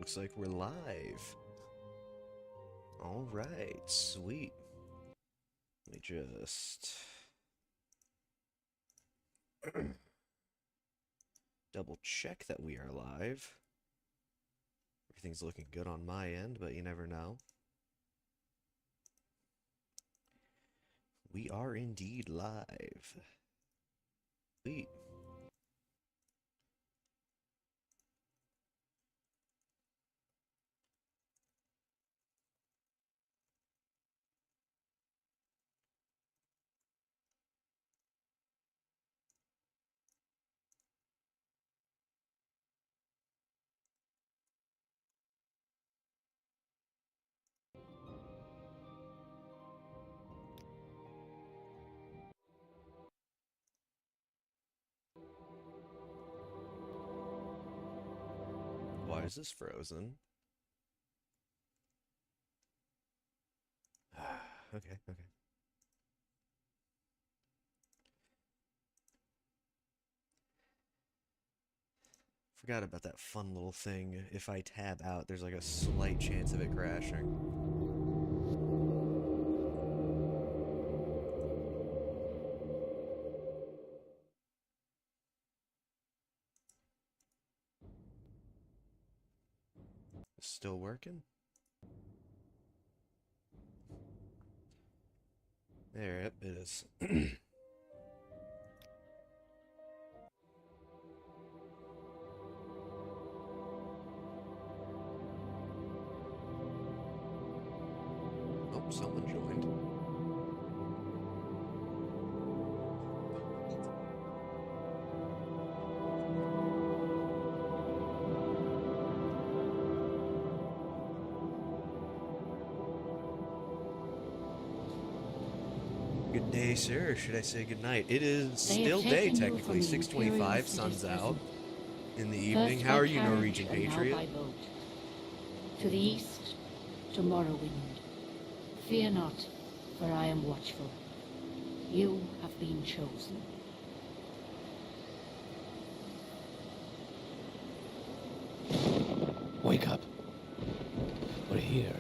Looks like we're live. Alright, sweet. Let me just double check that we are live. Everything's looking good on my end, but you never know. We are indeed live. Sweet. Why is this frozen? Okay. Forgot about that fun little thing. If I tab out, there's like a slight chance of it crashing. Still working? There, it is. Oh, someone joined. Good day, sir. Or should I say good night? It is still day, technically. 6:25, sun's out in the evening. How are you, Norwegian Patriot? To the east, to Morrowind. Fear not, for I am watchful. You have been chosen. Wake up. We're here.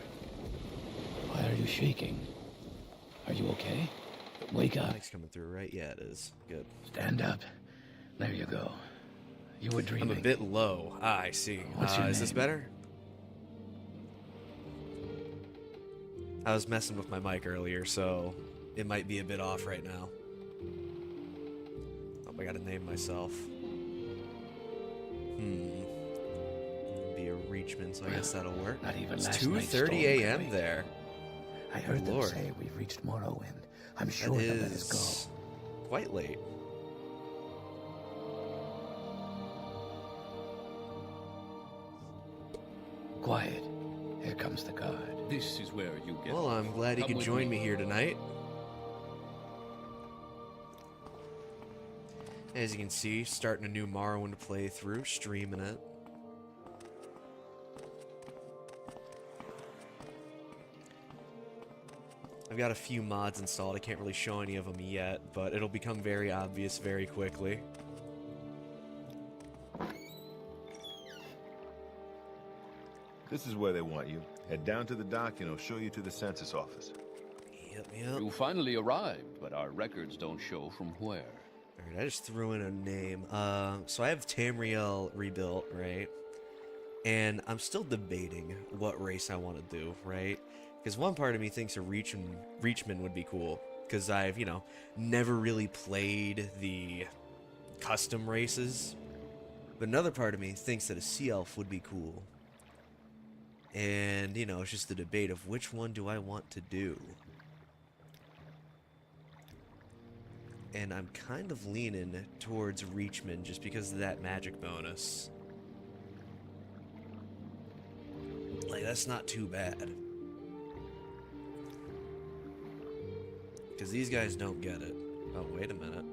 Why are you shaking? Are you okay? Wake up. Mike's coming through, right? Yeah, it is. Good. Stand up. There you go. You were dreaming. I'm a bit low. Ah, I see. What's your Is this name? better? I was messing with my mic earlier, so it might be a bit off right now. Oh, I gotta name myself. Be a Reachman, so I guess that'll work. Not even It's last 2:30 a.m. there. I heard them Lord. say we've reached Morrowind. I'm That sure they'll let us is go. quite late. Quiet. Here comes the guard. This is where you get. Well, I'm glad you Come could with join me here tonight. As you can see, starting a new Morrowind playthrough, streaming it. I've got a few mods installed. I can't really show any of them yet, but it'll become very obvious very quickly. This is where they want you. Head down to the dock and it'll show you to the census office. Yep. You finally arrived, but our records don't show from where. Alright, I just threw in a name. So I have Tamriel rebuilt, right? And I'm still debating what race I want to do, right? Because one part of me thinks a Reachman would be cool. Because I've, never really played the custom races. But another part of me thinks that a Sea Elf would be cool. And, it's just the debate of which one do I want to do. And I'm kind of leaning towards Reachman just because of that magic bonus. Like, that's not too bad. Because these guys don't get it. Oh, wait a minute.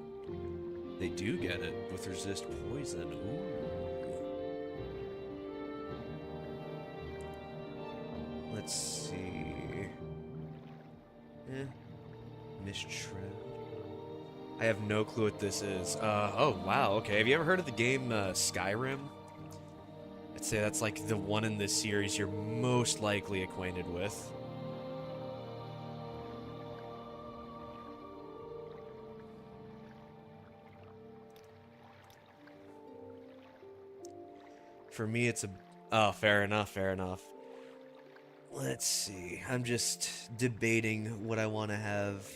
They do get it with resist poison. Ooh. Let's see. Mistread. I have no clue what this is. Oh, wow, okay. Have you ever heard of the game Skyrim? It's say that's like the one in this series you're most likely acquainted with. For me, it's a... Oh, fair enough, fair enough. Let's see. I'm just debating what I want to have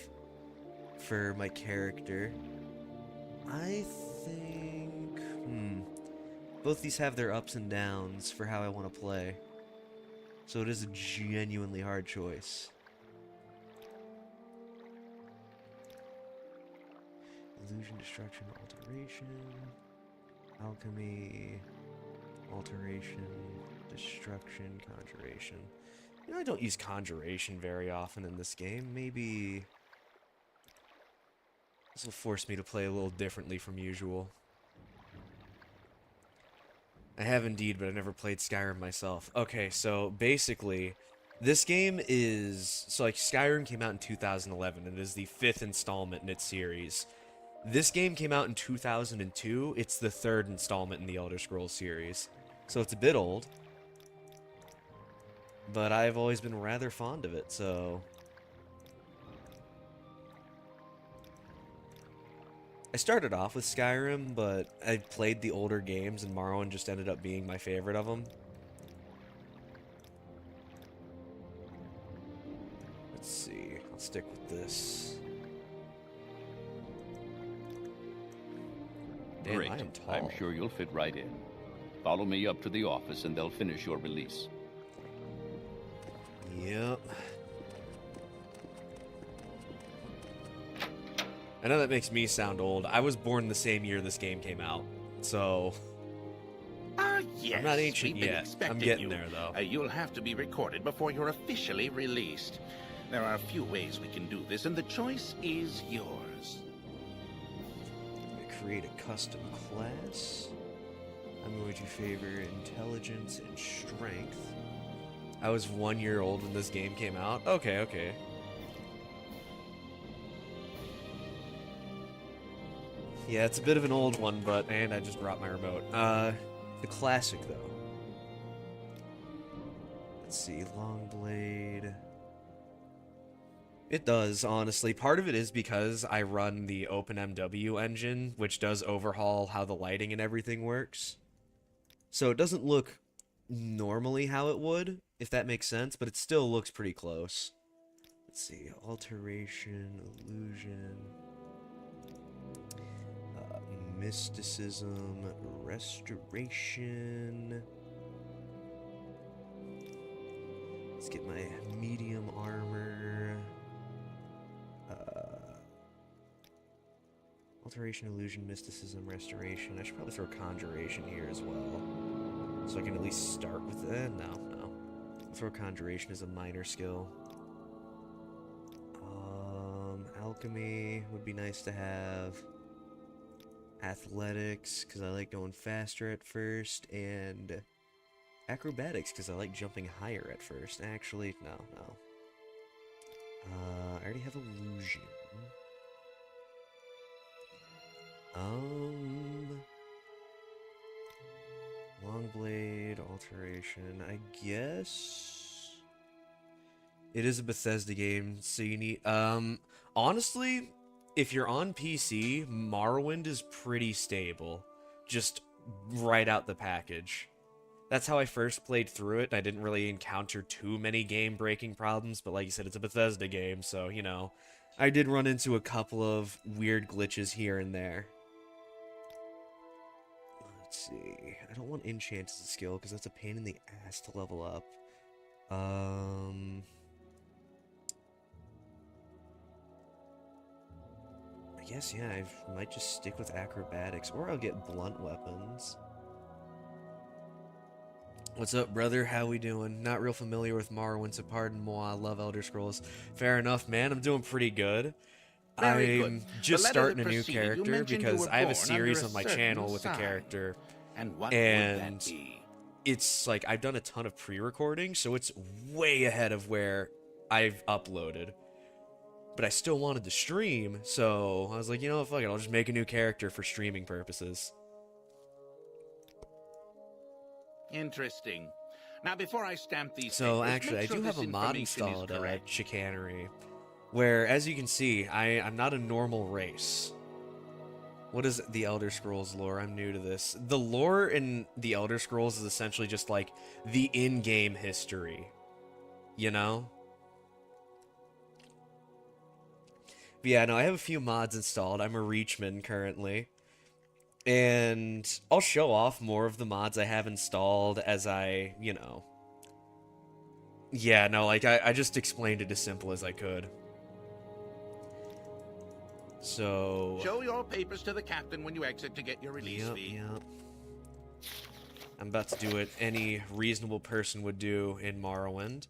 for my character. I think... Both these have their ups and downs for how I want to play. So it is a genuinely hard choice. Illusion, destruction, alteration... Alchemy... Alteration, destruction, conjuration. You know, I don't use conjuration very often in this game. Maybe this will force me to play a little differently from usual. I have indeed, but I've never played Skyrim myself. Okay, so basically, this game is... So, like, Skyrim came out in 2011, and it is the 5th installment in its series. This game came out in 2002. It's the 3rd installment in the Elder Scrolls series. So it's a bit old. But I've always been rather fond of it, so... I started off with Skyrim, but I played the older games, and Morrowind just ended up being my favorite of them. Let's see. I'll stick with this. Damn, Great. I am tall. I'm sure you'll fit right in. Follow me up to the office and they'll finish your release. Yep. I know that makes me sound old. I was born the same year this game came out, so... Yes. I'm not ancient we've been yet. expecting I'm getting you. there, though. You'll have to be recorded before you're officially released. There are a few ways we can do this, and the choice is yours. I'm gonna create a custom class. I'm going to favor intelligence and strength. I was 1 year old when this game came out. Okay, okay. Yeah, it's a bit of an old one, but... And I just dropped my remote. The classic, though. Let's see, Longblade... It does, honestly. Part of it is because I run the OpenMW engine, which does overhaul how the lighting and everything works. So it doesn't look normally how it would, if that makes sense, but it still looks pretty close. Let's see, alteration, illusion, mysticism, restoration. Let's get my medium armor. Alteration, illusion, mysticism, restoration. I should probably throw conjuration here as well. So I can at least start with it. No. I'll throw conjuration as a minor skill. Alchemy would be nice to have. Athletics, because I like going faster at first. And acrobatics, because I like jumping higher at first. Actually, no. I already have illusion. Longblade, alteration, I guess... It is a Bethesda game, so you need... honestly, if you're on PC, Morrowind is pretty stable. Just right out the package. That's how I first played through it, and I didn't really encounter too many game-breaking problems, but like you said, it's a Bethesda game, so, you know... I did run into a couple of weird glitches here and there. Let's see. I don't want enchant as a skill because that's a pain in the ass to level up. I guess, yeah, I might just stick with acrobatics, or I'll get blunt weapons. What's up, brother? How we doing? Not real familiar with Morrowind, so pardon moi. I love Elder Scrolls. Fair enough, man. I'm doing pretty good. Very I'm good. just The letter starting that a new preceded, you character mentioned you because were I have a born series under on my a certain channel with a sign. character, And what and would that be? it's like I've done a ton of pre-recording, so it's way ahead of where I've uploaded. But I still wanted to stream, so I was like, you know what, fuck it, I'll just make a new character for streaming purposes. Interesting. Now, before I stamp these So papers, actually, I make sure do have this a mod information is installed, correct. Chicanery, where, as you can see, I'm not a normal race. What is the Elder Scrolls lore? I'm new to this. The lore in the Elder Scrolls is essentially just like the in-game history, you know? But yeah, no, I have a few mods installed. I'm a Reachman currently. And I'll show off more of the mods I have installed as I, you know. Yeah, no, like, I just explained it as simple as I could. So... Show your papers to the captain when you exit to get your release fee. Yep. I'm about to do what any reasonable person would do in Morrowind.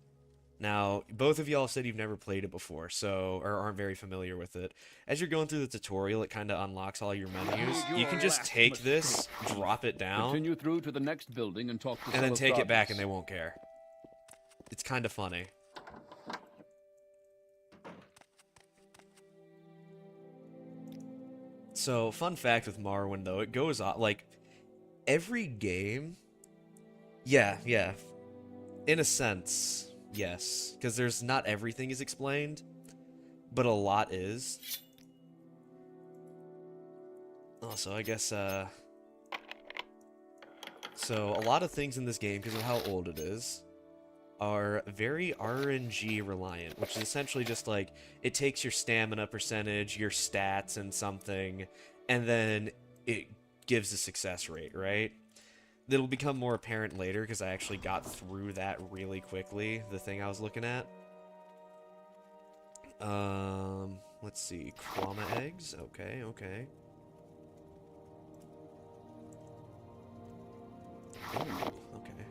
Now, both of y'all said you've never played it before, so or aren't very familiar with it. As you're going through the tutorial, it kind of unlocks all your menus. You can just take this, drop it down, Continue through to the next building and talk to and then take it back, Celestradis. and they won't care. It's kind of funny. So, fun fact with Morrowind, though, it goes on, like, every game... Yeah, in a sense, yes. Because there's not everything is explained, but a lot is. Also, I guess, so, a lot of things in this game, because of how old it is, are very RNG reliant, which is essentially just like, it takes your stamina percentage, your stats, and something, and then it gives a success rate, right? That'll become more apparent later, because I actually got through that really quickly, the thing I was looking at. Let's see, Krama eggs, okay. Ooh, okay.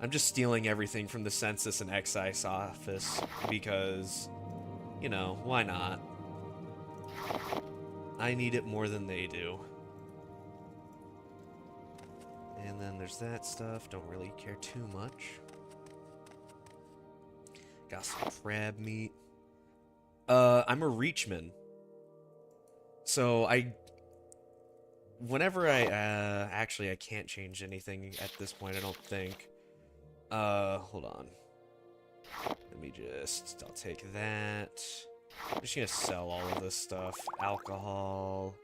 I'm just stealing everything from the Census and Excise office because, you know, why not? I need it more than they do. And then there's that stuff. Don't really care too much. Got some crab meat. I'm a Reachman. So whenever actually I can't change anything at this point, I don't think. Hold on. Let me I'll take that. I'm just gonna sell all of this stuff. Alcohol.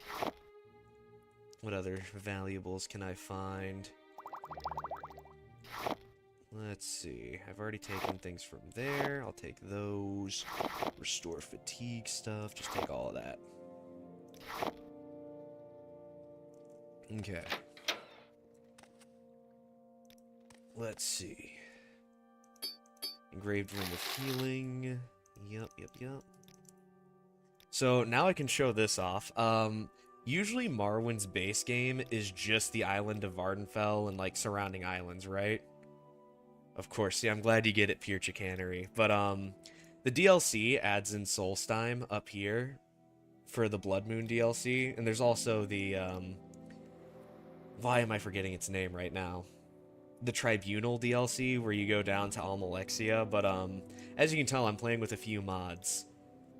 What other valuables can I find? Let's see. I've already taken things from there. I'll take those. Restore fatigue stuff. Just take all of that. Okay. Let's see. Engraved Room of Healing. Yep. So now I can show this off. Usually Morrowind's base game is just the island of Vardenfell and like surrounding islands, right? Of course, yeah, I'm glad you get it, Pure Chicanery. But the DLC adds in Solstheim up here for the Blood Moon DLC, and there's also the why am I forgetting its name right now? The Tribunal DLC, where you go down to Almalexia, but as you can tell, I'm playing with a few mods.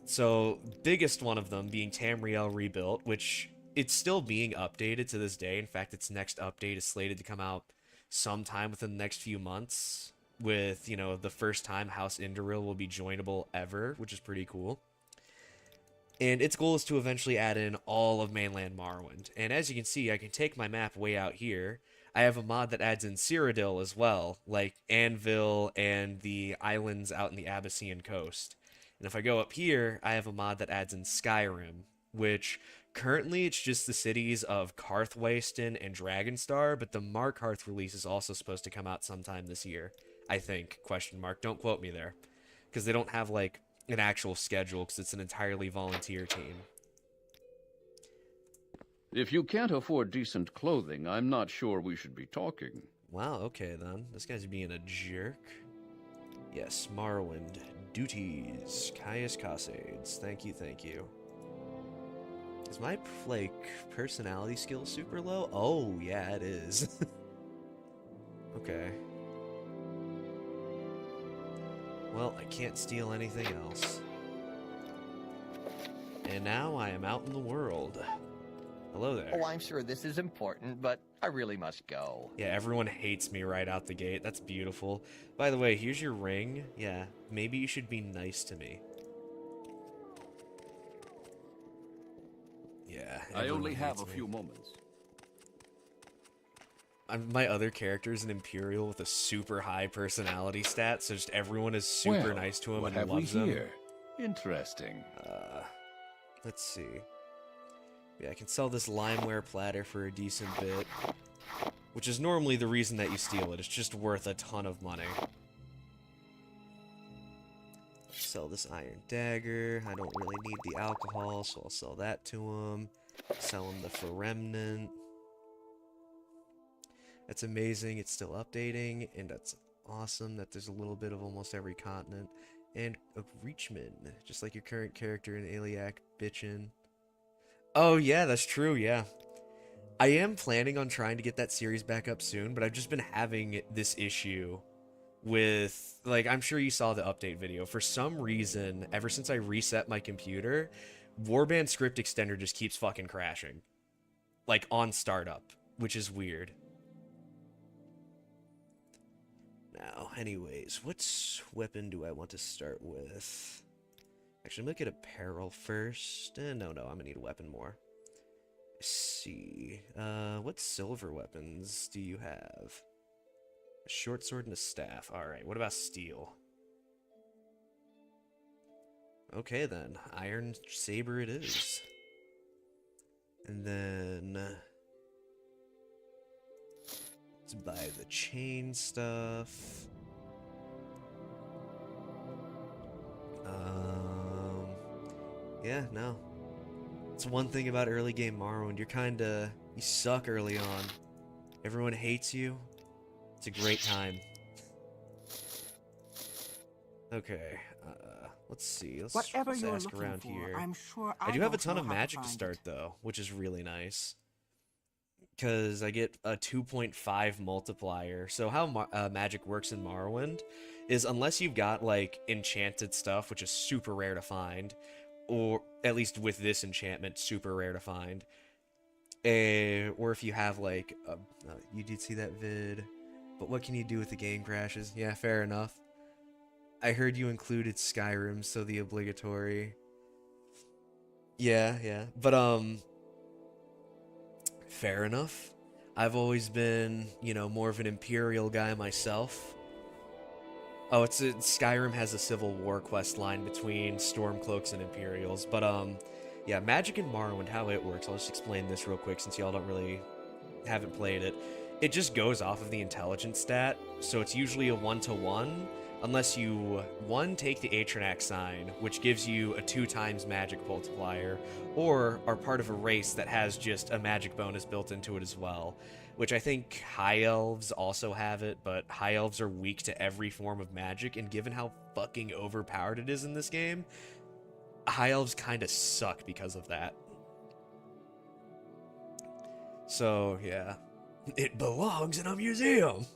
So, biggest one of them being Tamriel Rebuilt, which it's still being updated to this day. In fact, its next update is slated to come out sometime within the next few months, with, you know, the first time House Indoril will be joinable ever, which is pretty cool. And its goal is to eventually add in all of mainland Morrowind. And as you can see, I can take my map way out here. I have a mod that adds in Cyrodiil as well, like Anvil and the islands out in the Abyssinian coast. And if I go up here, I have a mod that adds in Skyrim, which currently it's just the cities of Karthwasten and Dragonstar, but the Markarth release is also supposed to come out sometime this year, I think, question mark. Don't quote me there, because they don't have, like, an actual schedule, because it's an entirely volunteer team. If you can't afford decent clothing, I'm not sure we should be talking. Wow, okay then. This guy's being a jerk. Yes, Morrowind. Duties. Caius Cassades. Thank you. Is my, like, personality skill super low? Oh, yeah, it is. Okay. Well, I can't steal anything else. And now I am out in the world. Hello there. Oh, I'm sure this is important, but I really must go. Yeah, everyone hates me right out the gate. That's beautiful. By the way, here's your ring. Yeah, maybe you should be nice to me. Yeah. I only have hates a me. few moments. My other character is an Imperial with a super high personality stat, so just everyone is super Well, nice to him what and have loves we him. here? Interesting. Let's see. Yeah, I can sell this limeware platter for a decent bit, which is normally the reason that you steal it. It's just worth a ton of money. Sell this iron dagger. I don't really need the alcohol, so I'll sell that to him. Sell him the remnant. That's amazing. It's still updating, and that's awesome that there's a little bit of almost every continent. And a Reachman, just like your current character in Aliac bitchin'. Oh yeah, that's true, yeah. I am planning on trying to get that series back up soon, but I've just been having this issue with, like, I'm sure you saw the update video. For some reason, ever since I reset my computer, Warband Script Extender just keeps fucking crashing. Like, on startup, which is weird. Now, anyways, what weapon do I want to start with? Actually, I'm gonna get apparel first. No, I'm gonna need a weapon more. Let's see. What silver weapons do you have? A short sword and a staff. Alright, what about steel? Okay then, iron saber it is. And then... let's buy the chain stuff. Yeah, no. It's one thing about early game Morrowind. You suck early on. Everyone hates you. It's a great time. Okay, let's see. Let's ask around here. I'm sure I do have a ton of magic to start, though, which is really nice. Because I get a 2.5 multiplier. So how magic works in Morrowind is unless you've got, like, enchanted stuff, which is super rare to find, or at least with this enchantment, super rare to find, or if you have, like, you did see that vid, but what can you do with the game crashes? Yeah, fair enough. I heard you included Skyrim, so the obligatory. Yeah, but, fair enough. I've always been, more of an Imperial guy myself. Oh, Skyrim has a Civil War quest line between Stormcloaks and Imperials, but, yeah, magic in Morrowind, how it works, I'll just explain this real quick since y'all haven't played it. It just goes off of the intelligence stat, so it's usually a 1-to-1, unless you, 1, take the Atronac sign, which gives you a 2x magic multiplier, or are part of a race that has just a magic bonus built into it as well, which I think High Elves also have it, but High Elves are weak to every form of magic, and given how fucking overpowered it is in this game, High Elves kinda suck because of that. So, yeah. It belongs in a museum!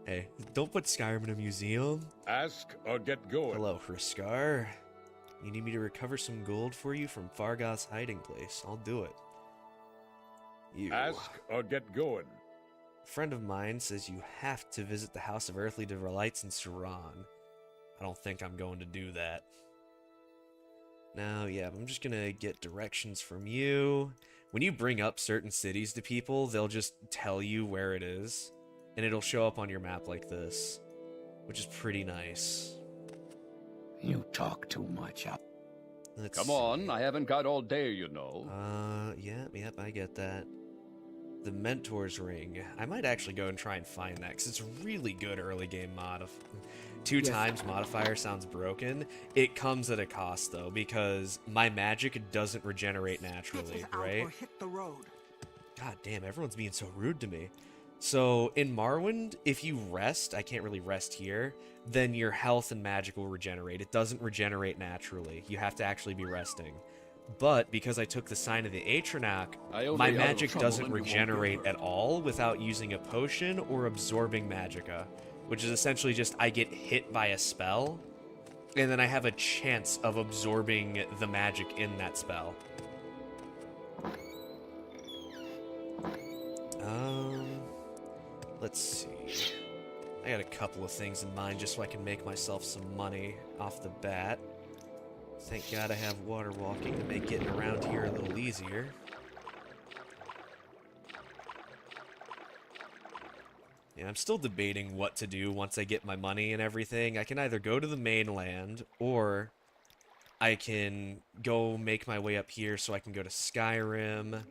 Hey, don't put Skyrim in a museum. Ask or get going. Hello, Hriskar. You need me to recover some gold for you from Fargoth's hiding place. I'll do it. You. Ask or get going. A friend of mine says you have to visit the House of Earthly Delights in Suran. I don't think I'm going to do that. Now, yeah, I'm just gonna get directions from you. When you bring up certain cities to people, they'll just tell you where it is. And it'll show up on your map like this, which is pretty nice. You talk too much. Come on, I haven't got all day, you know. Yep, I get that. The Mentor's Ring. I might actually go and try and find that, because it's a really good early game mod. 2x modifier sounds broken. It comes at a cost, though, because my magic doesn't regenerate naturally, right? Or hit the road. God damn, everyone's being so rude to me. So, in Morrowind, if you rest, I can't really rest here, then your health and magic will regenerate. It doesn't regenerate naturally. You have to actually be resting. But, because I took the Sign of the Atronac, my magic doesn't regenerate at all without using a potion or absorbing magicka, which is essentially just I get hit by a spell, and then I have a chance of absorbing the magic in that spell. Let's see. I got a couple of things in mind just so I can make myself some money off the bat. Thank God I have water walking to make getting around here a little easier. Yeah, I'm still debating what to do once I get my money and everything. I can either go to the mainland, or I can go make my way up here so I can go to Skyrim.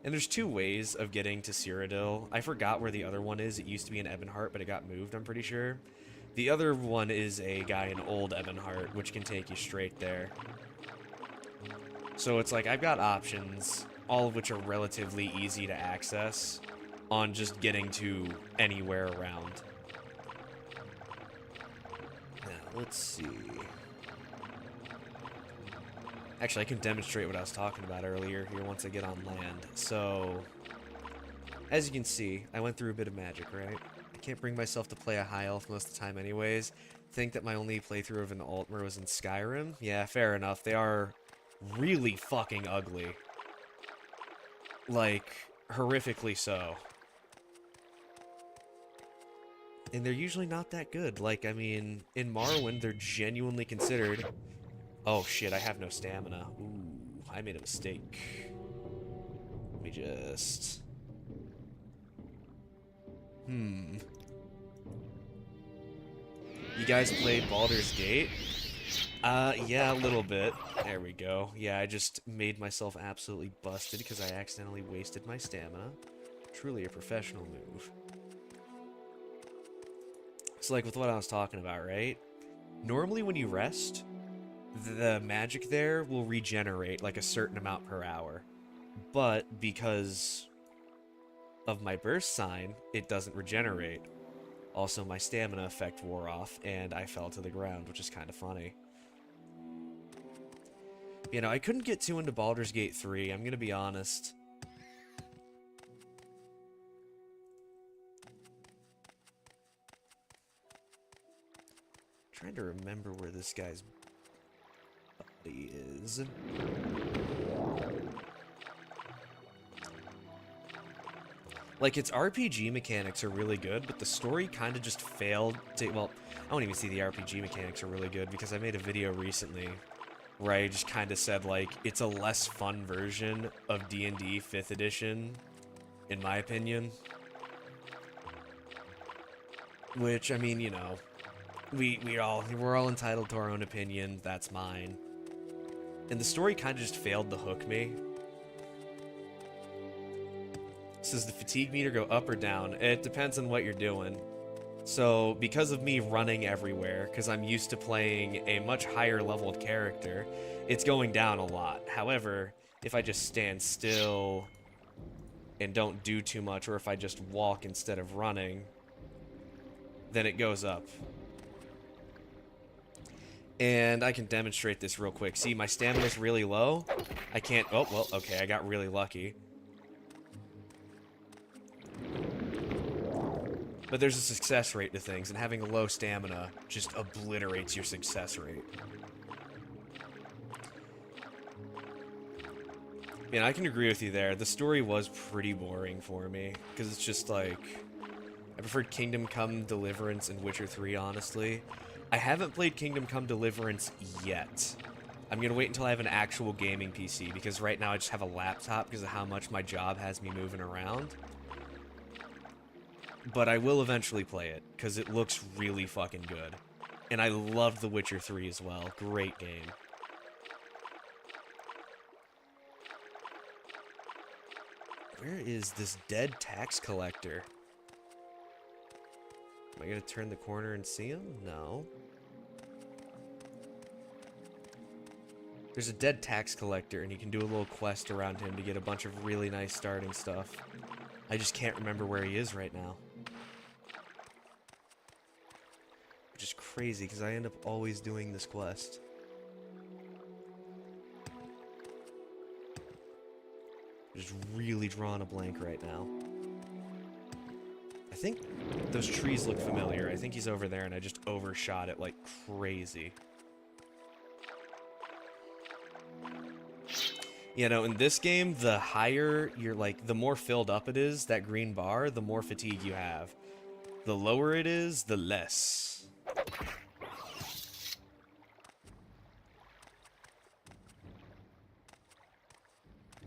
And there's two ways of getting to Cyrodiil. I forgot where the other one is. It used to be in Ebonheart, but it got moved, I'm pretty sure. The other one is a guy in Old Ebonheart, which can take you straight there. So it's like, I've got options, all of which are relatively easy to access, on just getting to anywhere around. Now, let's see. Actually, I can demonstrate what I was talking about earlier here once I get on land. So, as you can see, I went through a bit of magic, right? I can't bring myself to play a high elf most of the time anyways. Think that my only playthrough of an Altmer was in Skyrim? Yeah, fair enough. They are really fucking ugly. Like, horrifically so. And they're usually not that good. Like, I mean, in Morrowind, they're genuinely considered... Oh shit, I have no stamina. Ooh, I made a mistake. Let me just... You guys played Baldur's Gate? Yeah, a little bit. There we go. Yeah, I just made myself absolutely busted because I accidentally wasted my stamina. Truly a professional move. So like with what I was talking about, right? Normally when you rest, the magic there will regenerate like a certain amount per hour. But because of my burst sign, it doesn't regenerate. Also, my stamina effect wore off, and I fell to the ground, which is kind of funny. You know, I couldn't get too into Baldur's Gate 3, I'm gonna be honest. Trying to remember where this guy's body is. Like, its RPG mechanics are really good, but the story kind of just failed to... Well, I don't even see the RPG mechanics are really good, because I made a video recently where I just kind of said, like, it's a less fun version of D&D 5th edition, in my opinion. Which, I mean, you know, we're all entitled to our own opinion. That's mine. And the story kind of just failed to hook me. Does the fatigue meter go up or down? It depends on what you're doing. So, because of me running everywhere, because I'm used to playing a much higher leveled character, it's going down a lot. However, if I just stand still and don't do too much, or if I just walk instead of running, then it goes up. And I can demonstrate this real quick. See, my stamina's really low. I can't... Oh, well, okay, I got really lucky. But there's a success rate to things, and having a low stamina just obliterates your success rate. And I can agree with you there. The story was pretty boring for me, because it's just like... I preferred Kingdom Come Deliverance and Witcher 3, honestly. I haven't played Kingdom Come Deliverance yet. I'm gonna wait until I have an actual gaming PC, because right now I just have a laptop because of how much my job has me moving around. But I will eventually play it, because it looks really fucking good. And I loved The Witcher 3 as well. Great game. Where is this dead tax collector? Am I gonna turn the corner and see him? No. There's a dead tax collector, and you can do a little quest around him to get a bunch of really nice starting stuff. I just can't remember where he is right now. Which is crazy, because I end up always doing this quest. Just really drawing a blank right now. I think those trees look familiar. I think he's over there, and I just overshot it like crazy. You know, in this game, the higher you're like, the more filled up it is, that green bar, the more fatigue you have. The lower it is, the less.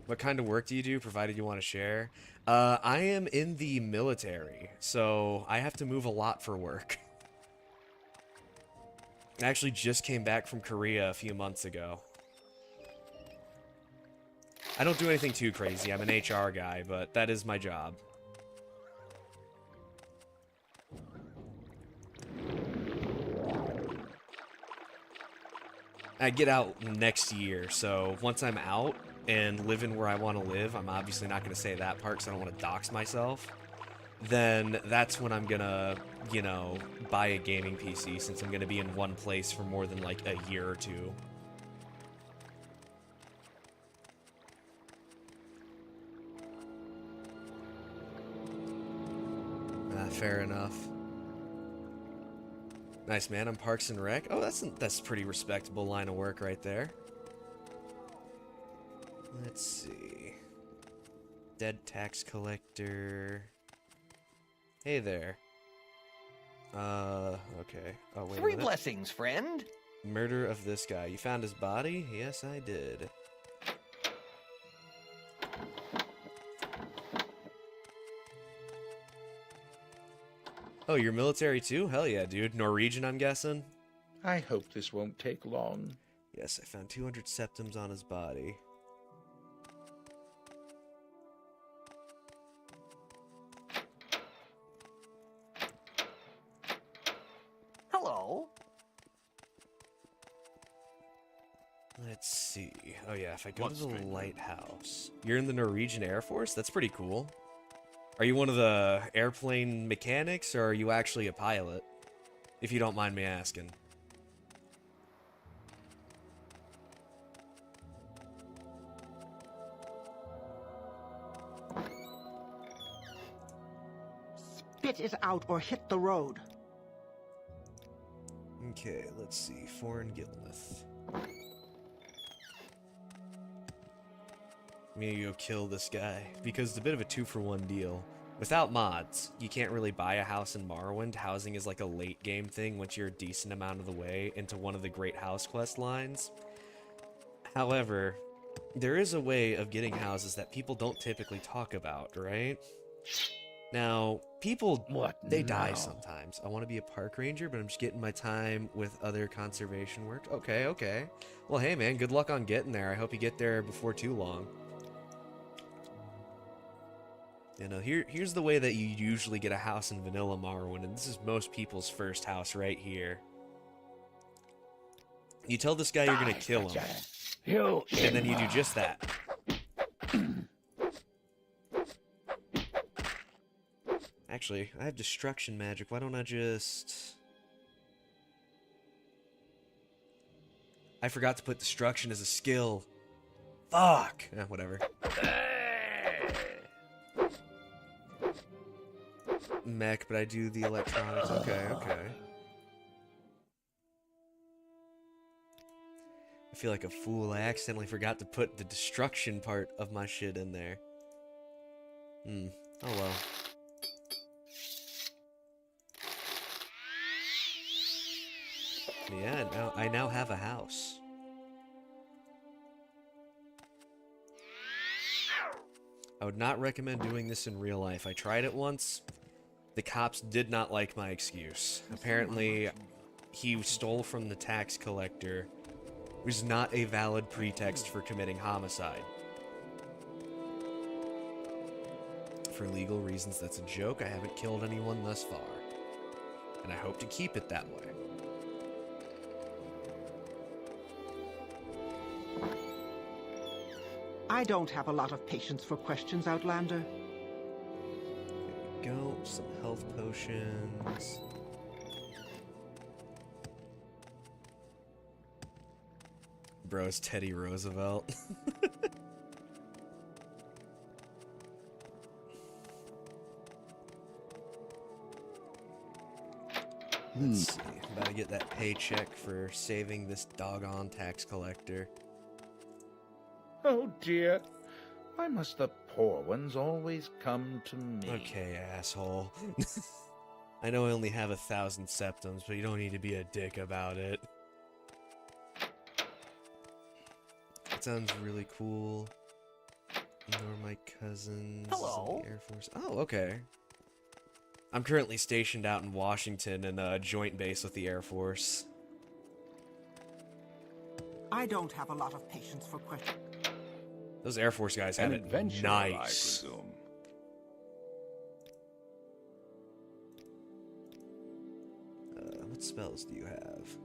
What kind of work do you do, provided you want to share? I am in the military, so I have to move a lot for work. I actually just came back from Korea a few months ago. I don't do anything too crazy. I'm an HR guy, but that is my job. I get out next year, so once I'm out and living where I want to live, I'm obviously not going to say that part because I don't want to dox myself. Then that's when I'm going to, you know, buy a gaming PC since I'm going to be in one place for more than like a year or two. Fair enough. Nice, man. I'm Parks and Rec. Oh, that's a pretty respectable line of work right there. Let's see. Dead tax collector. Hey there. Okay. Oh, wait a Three minute. blessings, friend. Murder of this guy. You found his body? Yes, I did. Oh, you're military too? Hell yeah, dude. Norwegian, I'm guessing? I hope this won't take long. Yes, I found 200 septums on his body. Hello. Let's see. Oh yeah, if I go to the lighthouse. You're in the Norwegian Air Force? That's pretty cool. Are you one of the airplane mechanics, or are you actually a pilot? If you don't mind me asking. Spit it out or hit the road. Okay, let's see. Foreign Gilmouth. I'm gonna go kill this guy, because it's a bit of a 2-for-1 deal. Without mods, you can't really buy a house in Morrowind. Housing is like a late game thing once you're a decent amount of the way into one of the Great House quest lines. However, there is a way of getting houses that people don't typically talk about, right? Now, people, they die sometimes. I want to be a park ranger, but I'm just getting my time with other conservation work. Okay, okay. Well, hey man, good luck on getting there. I hope you get there before too long. You know, here's the way that you usually get a house in vanilla Morrowind, and this is most people's first house right here. You tell this guy you're gonna kill him, and then you do just that. Actually, I have destruction magic. Why don't I just... I forgot to put destruction as a skill. Fuck! Whatever. Mech, but I do the electronics. Okay, okay. I feel like a fool. I accidentally forgot to put the destruction part of my shit in there. Oh well. Yeah, I now have a house. I would not recommend doing this in real life. I tried it once. The cops did not like my excuse. Apparently, he stole from the tax collector. It was not a valid pretext for committing homicide. For legal reasons, that's a joke. I haven't killed anyone thus far. And I hope to keep it that way. I don't have a lot of patience for questions, Outlander. There we go. Some health potions. Bro's Teddy Roosevelt. Let's see. I'm about to get that paycheck for saving this doggone tax collector. Oh dear. Why must the poor ones always come to me? Okay, asshole. I know I only have 1,000 septums, but you don't need to be a dick about it. That sounds really cool. You're my cousins in Hello. the Air Force. Oh, okay. I'm currently stationed out in Washington in a joint base with the Air Force. I don't have a lot of patience for questions. Those Air Force guys have An it adventurer, nice. I presume. What spells do you have?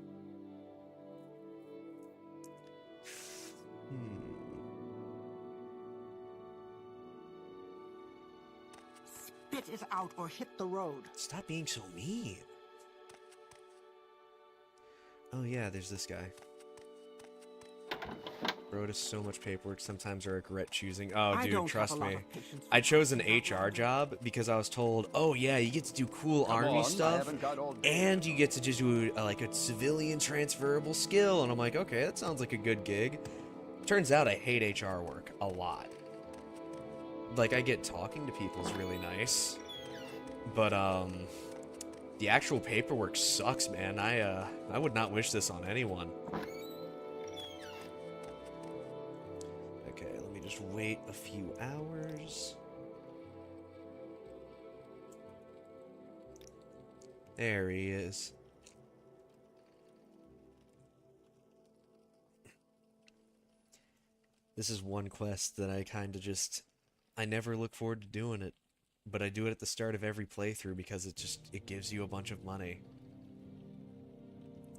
Spit it out or hit the road. Stop being so mean. Oh yeah, there's this guy. Wrote us so much paperwork, sometimes I regret choosing. Oh, I dude, don't trust have a lot me. of patience for I chose an questions out HR loud. job because I was told, oh yeah, you get to do cool army stuff, and you get to just do like a civilian transferable skill. And I'm like, okay, that sounds like a good gig. Turns out I hate HR work a lot. Like, I get talking to people is really nice, but the actual paperwork sucks, man. I would not wish this on anyone. Okay, let me just wait a few hours. There he is. This is one quest that I kind of just... I never look forward to doing it, but I do it at the start of every playthrough because it gives you a bunch of money.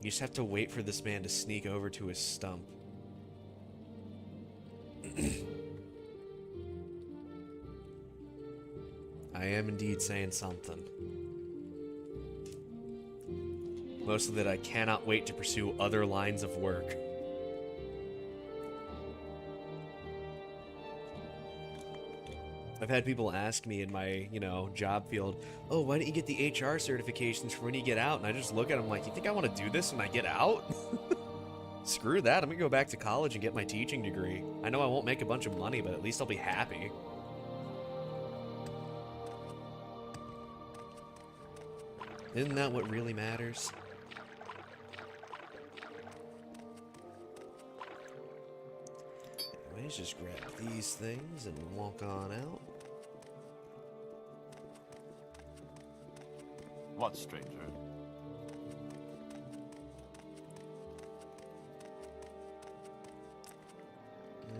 You just have to wait for this man to sneak over to his stump. I am indeed saying something. Mostly that I cannot wait to pursue other lines of work. I've had people ask me in my, job field, oh, why don't you get the HR certifications for when you get out? And I just look at them like, you think I want to do this when I get out? Screw that, I'm gonna go back to college and get my teaching degree. I know I won't make a bunch of money, but at least I'll be happy. Isn't that what really matters? Anyways, just grab these things and walk on out. What, stranger?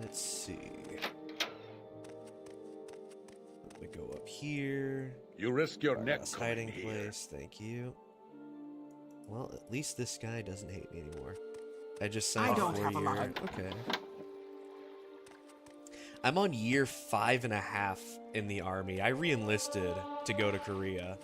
Let's see. Let me go up here. You risk your neck Last coming hiding here. place, thank you. Well, at least this guy doesn't hate me anymore. I just signed I don't for have a lot year. of- Okay. I'm on year 5.5 in the army. I re-enlisted to go to Korea.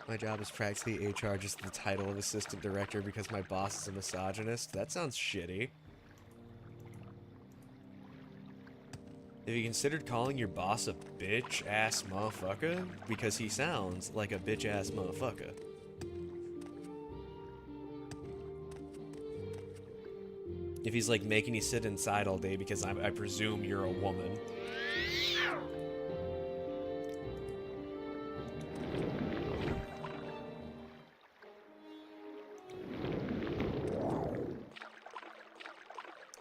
My job is practically HR, just the title of assistant director because my boss is a misogynist. That sounds shitty. Have you considered calling your boss a bitch-ass motherfucker? Because he sounds like a bitch-ass motherfucker. If he's like making you sit inside all day because I presume you're a woman.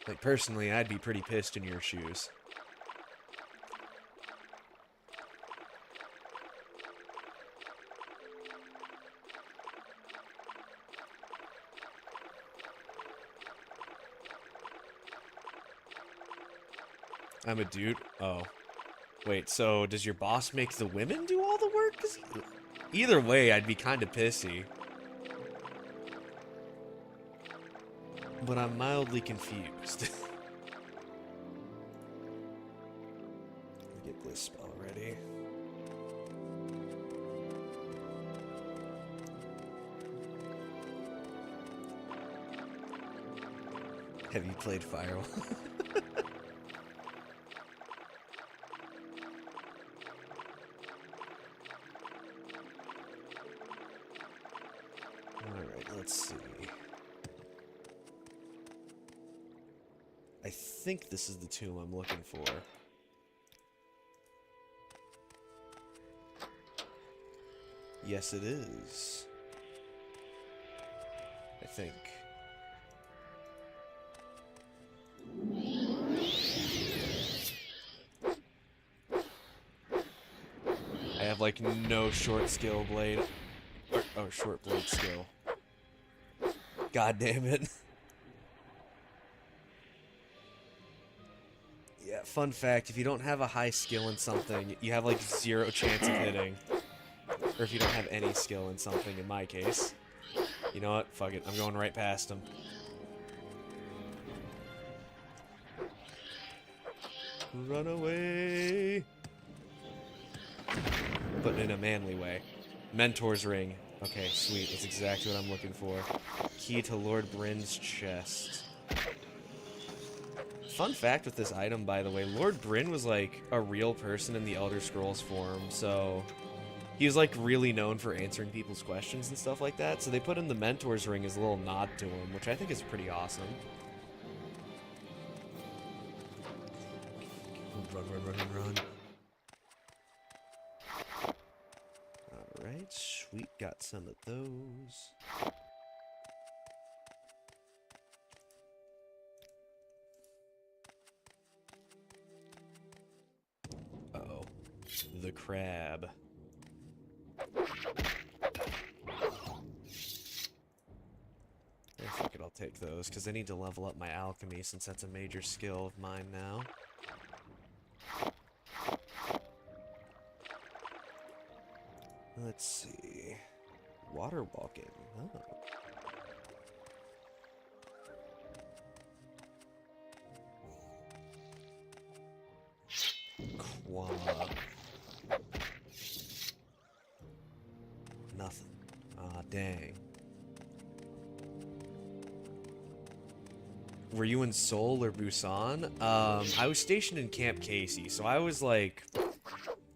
Like, personally, I'd be pretty pissed in your shoes. I'm a dude? Oh. Wait, so does your boss make the women do all the work? 'Cause either way, I'd be kind of pissy. But I'm mildly confused. Let me get this spell ready. Have you played Firewall? let's see. I think this is the tomb I'm looking for. Yes, it is. I think. I have like no short skill blade. Or short blade skill. God damn it. Yeah, fun fact, if you don't have a high skill in something, you have like 0 chance of hitting. Or if you don't have any skill in something, in my case. You know what? Fuck it. I'm going right past him. Run away! But in a manly way. Mentor's ring. Okay, sweet. That's exactly what I'm looking for. Key to Lord Bryn's chest. Fun fact with this item, by the way, Lord Bryn was like a real person in the Elder Scrolls form, so he was like really known for answering people's questions and stuff like that, so they put in the Mentor's ring as a little nod to him, which I think is pretty awesome. Run, run, run, run, run. Alright, sweet, got some of those. Uh-oh. The crab. Fuck it, I'll take those, because I need to level up my alchemy, since that's a major skill of mine now. Let's see. Water walking. Oh. Quad. Nothing. Ah, dang. Were you in Seoul or Busan? I was stationed in Camp Casey, so I was like...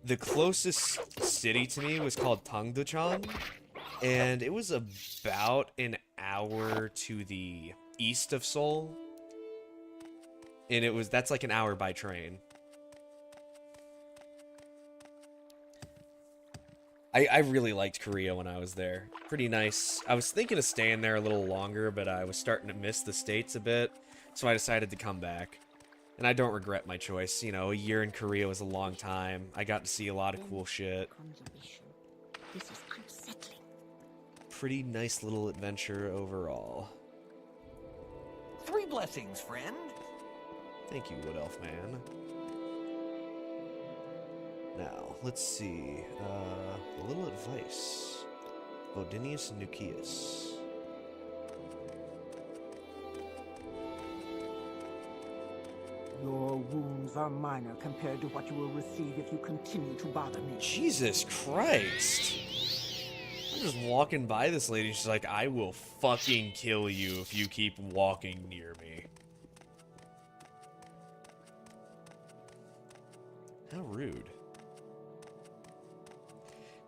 The closest city to me was called Tangduchan, and it was about an hour to the east of Seoul. And that's like an hour by train. I really liked Korea when I was there. Pretty nice. I was thinking of staying there a little longer, but I was starting to miss the States a bit, so I decided to come back. And I don't regret my choice. You know, a year in Korea was a long time. I got to see a lot of cool shit. This is unsettling. Pretty nice little adventure overall. 3 blessings, friend. Thank you, Wood Elf Man. Now, let's see. A little advice. Vodinius Nucius. Your wounds are minor compared to what you will receive if you continue to bother me. Jesus Christ. I'm just walking by this lady, she's like, I will fucking kill you if you keep walking near me. How rude.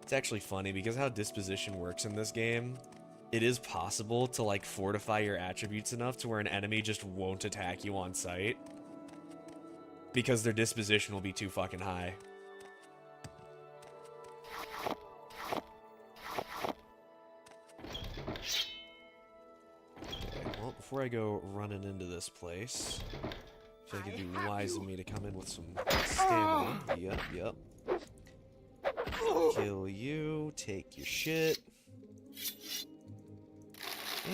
It's actually funny because how disposition works in this game, it is possible to like fortify your attributes enough to where an enemy just won't attack you on sight. Because their disposition will be too fucking high. Okay, well, before I go running into this place, I feel like it'd be wise of me to come in with some stamina. Yep. Kill you, take your shit.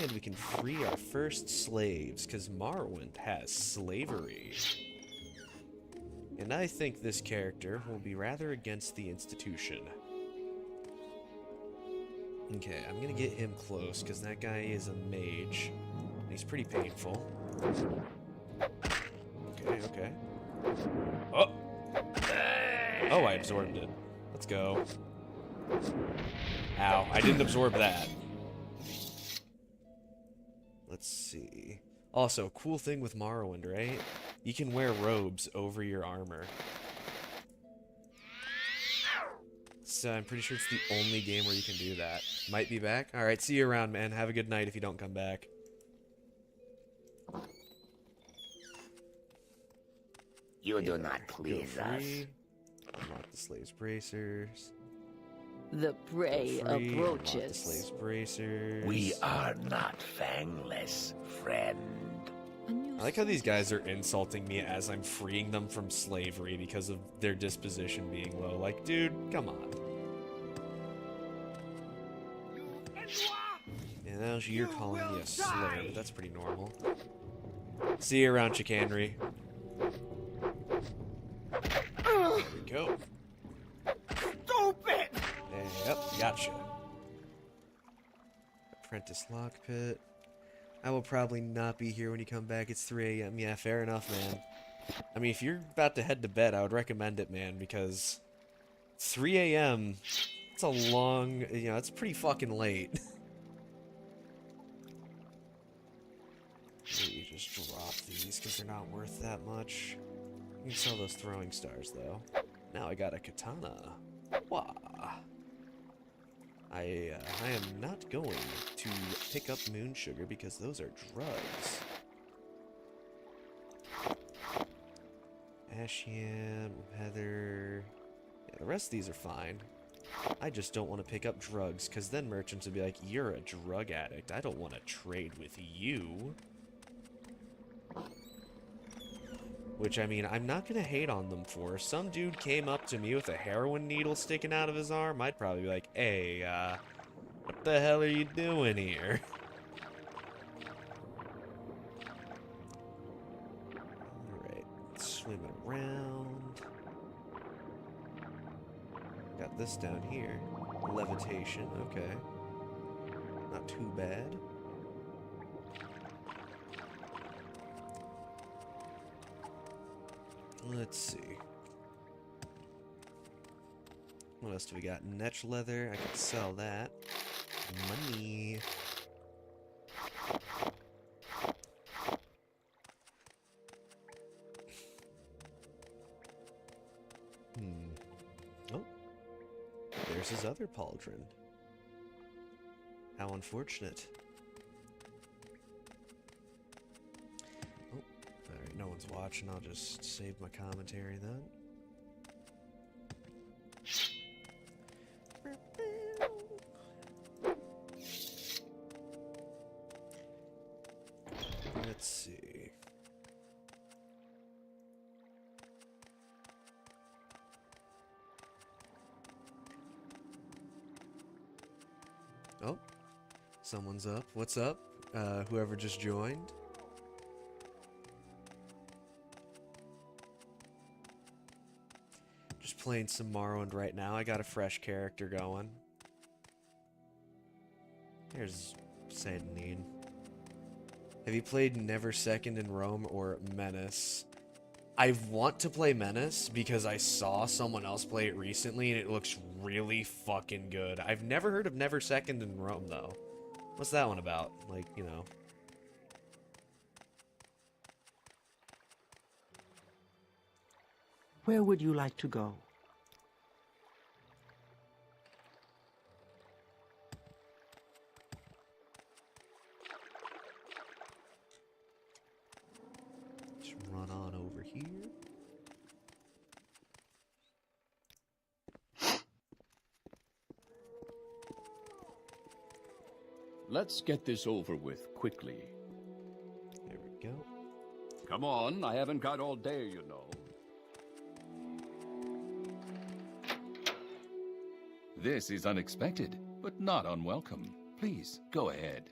And we can free our first slaves, because Morrowind has slavery. And I think this character will be rather against the institution. Okay, I'm gonna get him close, because that guy is a mage. And he's pretty painful. Okay. Oh! Oh, I absorbed it. Let's go. Ow, I didn't absorb that. Let's see. Also, cool thing with Morrowind, right? You can wear robes over your armor. I'm pretty sure it's the only game where you can do that. Might be back. All right, see you around, man. Have a good night if you don't come back. You do not please us. Unlock the slave's bracers. The prey Unlock the approaches. slave's bracers. We are not fangless, friend. I like how these guys are insulting me as I'm freeing them from slavery because of their disposition being low. Like, dude, come on. Yeah, now you're calling me a slur, but that's pretty normal. See you around, chicanery. There we go. Stupid! Yep, gotcha. Apprentice lockpit. I will probably not be here when you come back. It's 3 a.m. Yeah, fair enough, man. I mean, if you're about to head to bed, I would recommend it, man, because 3 a.m., it's a long, you know, it's pretty fucking late. Maybe just drop these because they're not worth that much. You can sell those throwing stars, though. Now I got a katana. Wah. I am not going to pick up moon sugar because those are drugs. Ashiam, heather. Yeah, the rest of these are fine. I just don't want to pick up drugs because then merchants would be like, you're a drug addict. I don't want to trade with you. Which, I mean, I'm not going to hate on them for. If some dude came up to me with a heroin needle sticking out of his arm, I'd probably be like, hey, what the hell are you doing here? Alright, swimming around. Got this down here. Levitation, okay. Not too bad. Let's see. What else do we got? Netch leather. I can sell that. Money. Oh. There's his other pauldron. How unfortunate. Alright, no one's watching. I'll just save my commentary then. Let's see. Oh, someone's up. What's up? Whoever just joined. Just playing some Morrowind right now. I got a fresh character going. Here's Sandanine. Have you played Never Second in Rome or Menace? I want to play Menace because I saw someone else play it recently and it looks really fucking good. I've never heard of Never Second in Rome though. What's that one about? Like, you know. Where would you like to go? Let's run on over here. Let's get this over with quickly. There we go. Come on, I haven't got all day, you know. This is unexpected, but not unwelcome. Please, go ahead.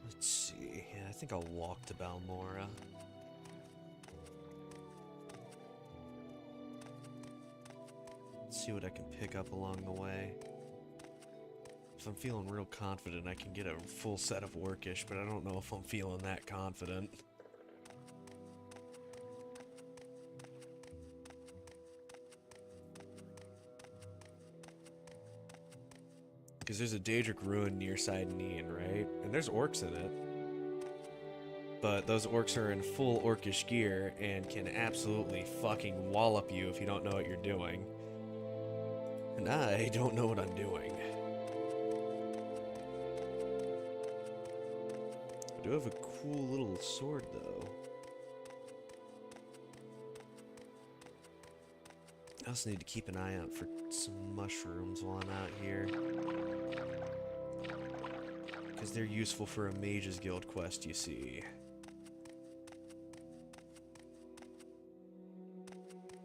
Let's see. Yeah, I think I'll walk to Balmora. See what I can pick up along the way. If I'm feeling real confident, I can get a full set of Orcish, but I don't know if I'm feeling that confident. Because there's a Daedric Ruin near Sidonine, right? And there's orcs in it. But those orcs are in full orcish gear and can absolutely fucking wallop you if you don't know what you're doing. And I don't know what I'm doing. I do have a cool little sword, though. I also need to keep an eye out for some mushrooms while I'm out here. Because they're useful for a Mage's Guild quest, you see.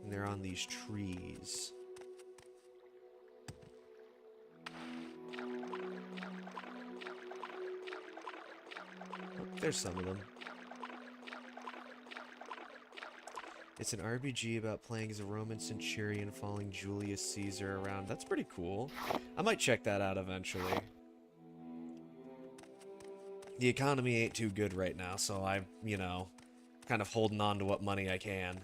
And they're on these trees. Oh, there's some of them. It's an RPG about playing as a Roman centurion following Julius Caesar around. That's pretty cool. I might check that out eventually. The economy ain't too good right now, so I'm, you know, kind of holding on to what money I can.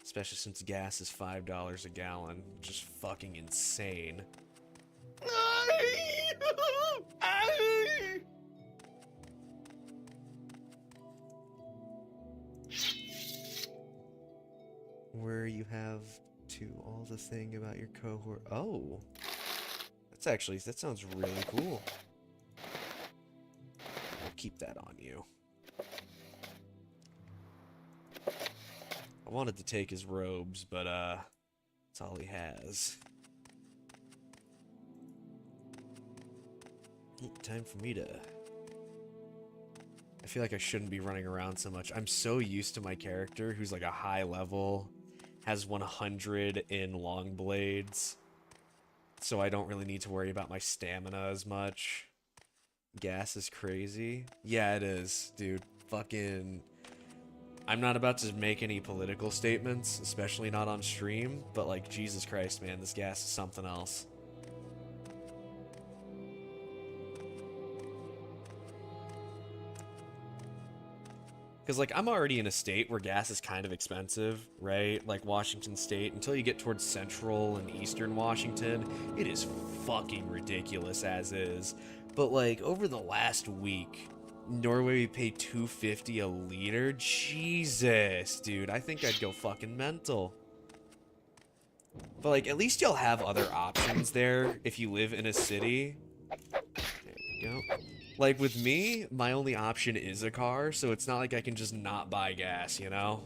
Especially since gas is $5 a gallon. Just fucking insane. Where you have to all the thing about your cohort. Oh, that sounds really cool. I'll keep that on you. I wanted to take his robes, but that's all he has. Time for me to... I feel like I shouldn't be running around so much. I'm so used to my character, who's like a high level, has 100 in long blades, so I don't really need to worry about my stamina as much. Gas is crazy. Yeah, it is, dude. Fucking... I'm not about to make any political statements, especially not on stream, but like, Jesus Christ, man, this gas is something else. Because, like, I'm already in a state where gas is kind of expensive, right? Like, Washington State, until you get towards central and eastern Washington, it is fucking ridiculous as is. But, like, over the last week, Norway, we pay $2.50 a liter? Jesus, dude, I think I'd go fucking mental. But, like, at least you'll have other options there if you live in a city. There we go. Like, with me, my only option is a car, so it's not like I can just not buy gas, you know?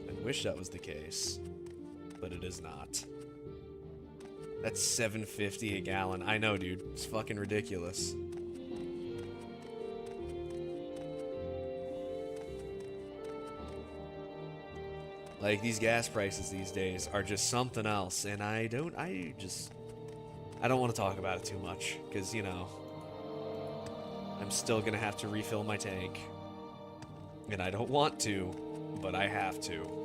I wish that was the case, but it is not. That's $7.50 a gallon. I know, dude. It's fucking ridiculous. Like, these gas prices these days are just something else, and I don't want to talk about it too much, because, you know, I'm still going to have to refill my tank. And I don't want to, but I have to.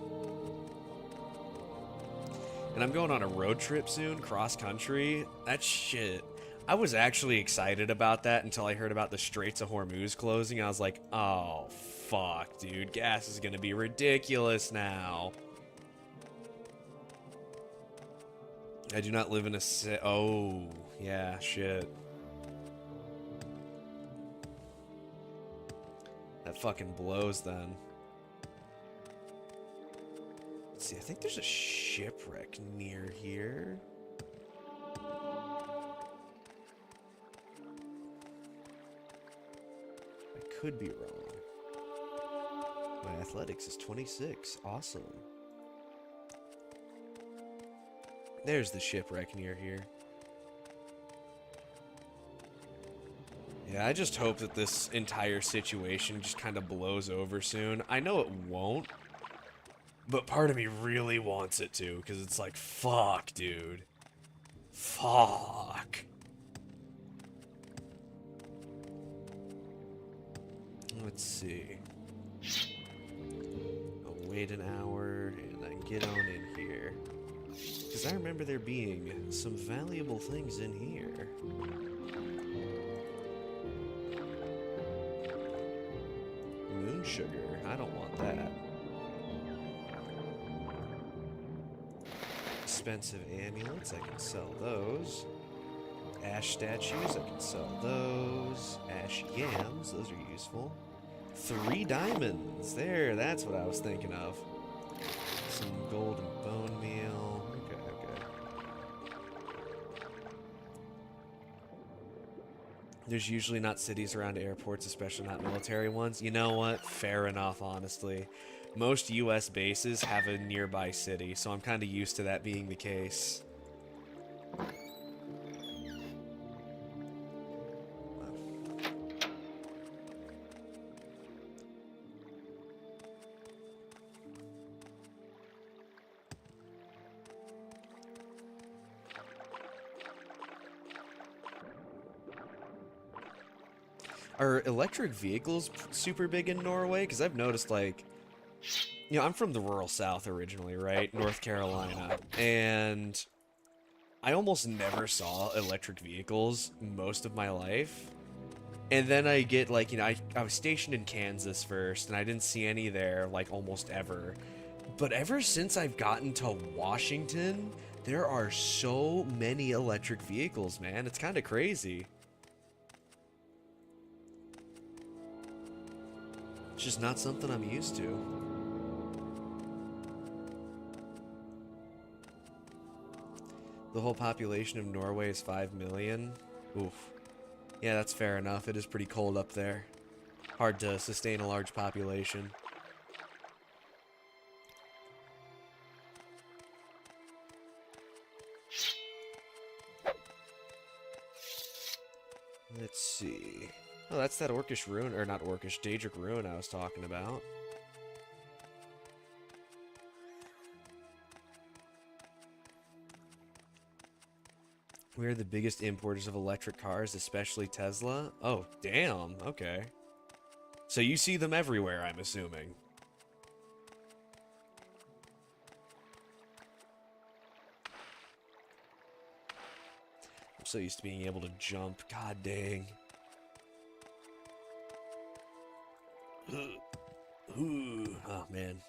And I'm going on a road trip soon, cross-country. That shit. I was actually excited about that until I heard about the Straits of Hormuz closing. I was like, oh, fuck, dude. Gas is going to be ridiculous now. I do not live in a oh, yeah, shit. That fucking blows, then. Let's see, I think there's a shipwreck near here. I could be wrong. My athletics is 26. Awesome. There's the shipwreck near here. Yeah, I just hope that this entire situation just kind of blows over soon. I know it won't, but part of me really wants it to, because it's like, fuck, dude. Fuck. Let's see. I'll wait an hour, and I can get on in here. Because I remember there being some valuable things in here. Moon sugar. I don't want that. Expensive amulets. I can sell those. Ash statues. I can sell those. Ash yams. Those are useful. 3 diamonds. There. That's what I was thinking of. Some golden bone meal. Okay, okay. There's usually not cities around airports, especially not military ones. You know what? Fair enough, honestly. Most US bases have a nearby city, so I'm kind of used to that being the case. Are electric vehicles super big in Norway? Because I've noticed, like, you know, I'm from the rural South originally, right? North Carolina. And I almost never saw electric vehicles most of my life. And then I get, like, you know, I was stationed in Kansas first, and I didn't see any there, like, almost ever. But ever since I've gotten to Washington, there are so many electric vehicles, man. It's kind of crazy. It's just not something I'm used to. The whole population of Norway is 5 million. Oof. Yeah, that's fair enough. It is pretty cold up there. Hard to sustain a large population. Let's see. Oh, that's that Orcish ruin, or not Orcish, Daedric ruin I was talking about. We're the biggest importers of electric cars, especially Tesla. Oh, damn, okay. So you see them everywhere, I'm assuming. I'm so used to being able to jump, god dang. Ooh, oh man.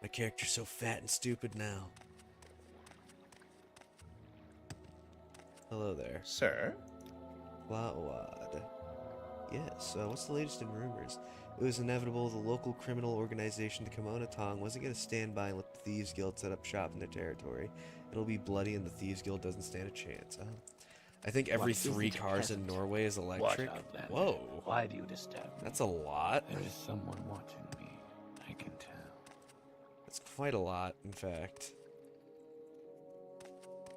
My character's so fat and stupid now. Hello there. Sir? Flatwad. Yes, what's the latest in rumors? It was inevitable the local criminal organization, the Kimona Tong, wasn't going to stand by and let the Thieves Guild set up shop in their territory. It'll be bloody and the Thieves Guild doesn't stand a chance. I think every 3 cars in Norway is electric. Whoa. Why do you disturb me? That's a lot. There is someone watching me. I can tell. That's quite a lot, in fact.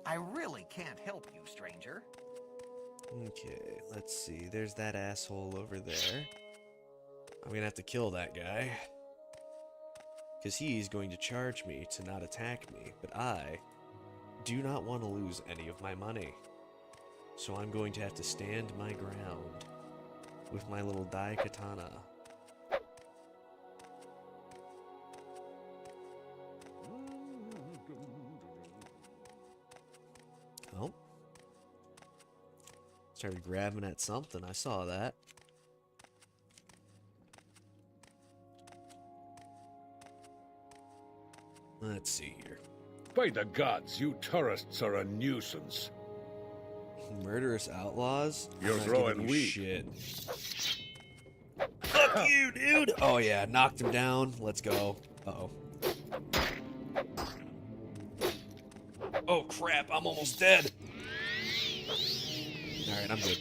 I really can't help you, stranger. Okay, let's see. There's that asshole over there. I'm gonna have to kill that guy. Because he's going to charge me to not attack me. But I do not want to lose any of my money. So I'm going to have to stand my ground with my little Dai Katana. Oh. Started grabbing at something. I saw that. Let's see here. By the gods, you tourists are a nuisance. Murderous outlaws? You're growing weak. Shit. Fuck you, dude! Oh yeah, knocked him down. Let's go. Uh-oh. Oh crap, I'm almost dead. Alright, I'm good.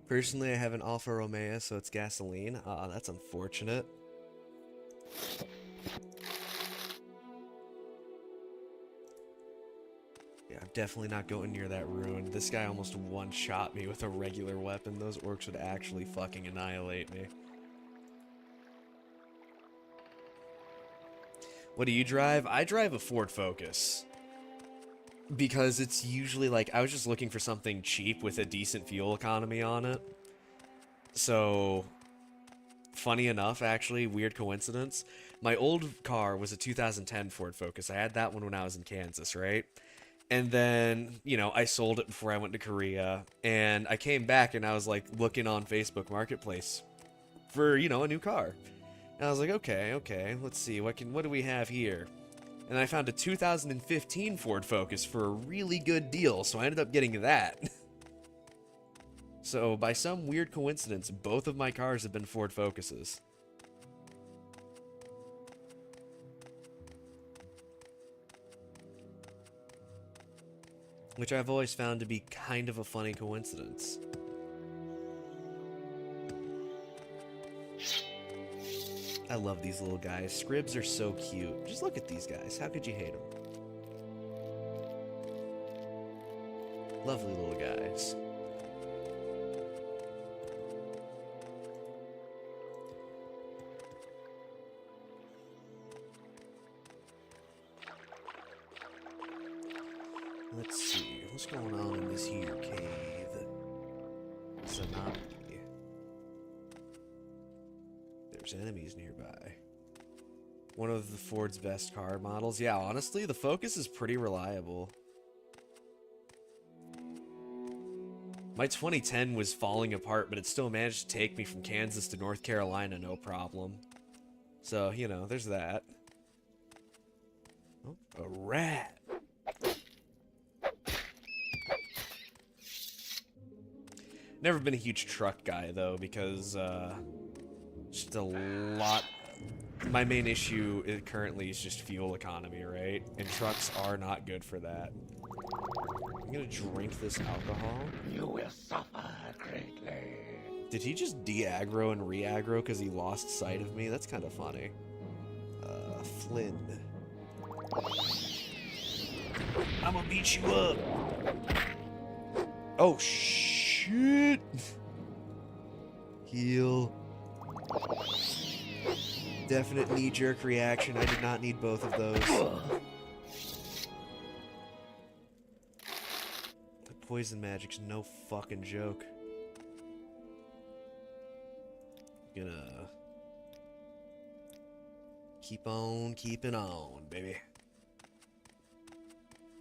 Personally, I have an Alfa Romeo, so it's gasoline. That's unfortunate. Yeah, I'm definitely not going near that ruin. This guy almost one-shot me with a regular weapon. Those orcs would actually fucking annihilate me. What do you drive? I drive a Ford Focus. Because it's usually like, I was just looking for something cheap with a decent fuel economy on it. So, funny enough, actually, weird coincidence, my old car was a 2010 Ford Focus. I had that one when I was in Kansas, right? And then, you know, I sold it before I went to Korea. And I came back and I was like looking on Facebook Marketplace for, you know, a new car. And I was like, okay, let's see, what do we have here? And I found a 2015 Ford Focus for a really good deal, so I ended up getting that. So, by some weird coincidence, both of my cars have been Ford Focuses. Which I've always found to be kind of a funny coincidence. I love these little guys. Scribs are so cute. Just look at these guys. How could you hate them? Lovely little guys. Let's see. What's going on in this here cave? Zanami. There's enemies nearby. One of the Ford's best car models. Yeah, honestly, the Focus is pretty reliable. My 2010 was falling apart, but it still managed to take me from Kansas to North Carolina, no problem. So, you know, there's that. Oh, a rat. Never been a huge truck guy, though, because, just a lot... My main issue currently is just fuel economy, right? And trucks are not good for that. I'm gonna drink this alcohol. You will suffer greatly. Did he just de-aggro and re-aggro because he lost sight of me? That's kind of funny. Flynn. I'm gonna beat you up. Oh, shit. Heal. Definite knee-jerk reaction. I did not need both of those. The poison magic's no fucking joke. Gonna keep on keeping on, baby.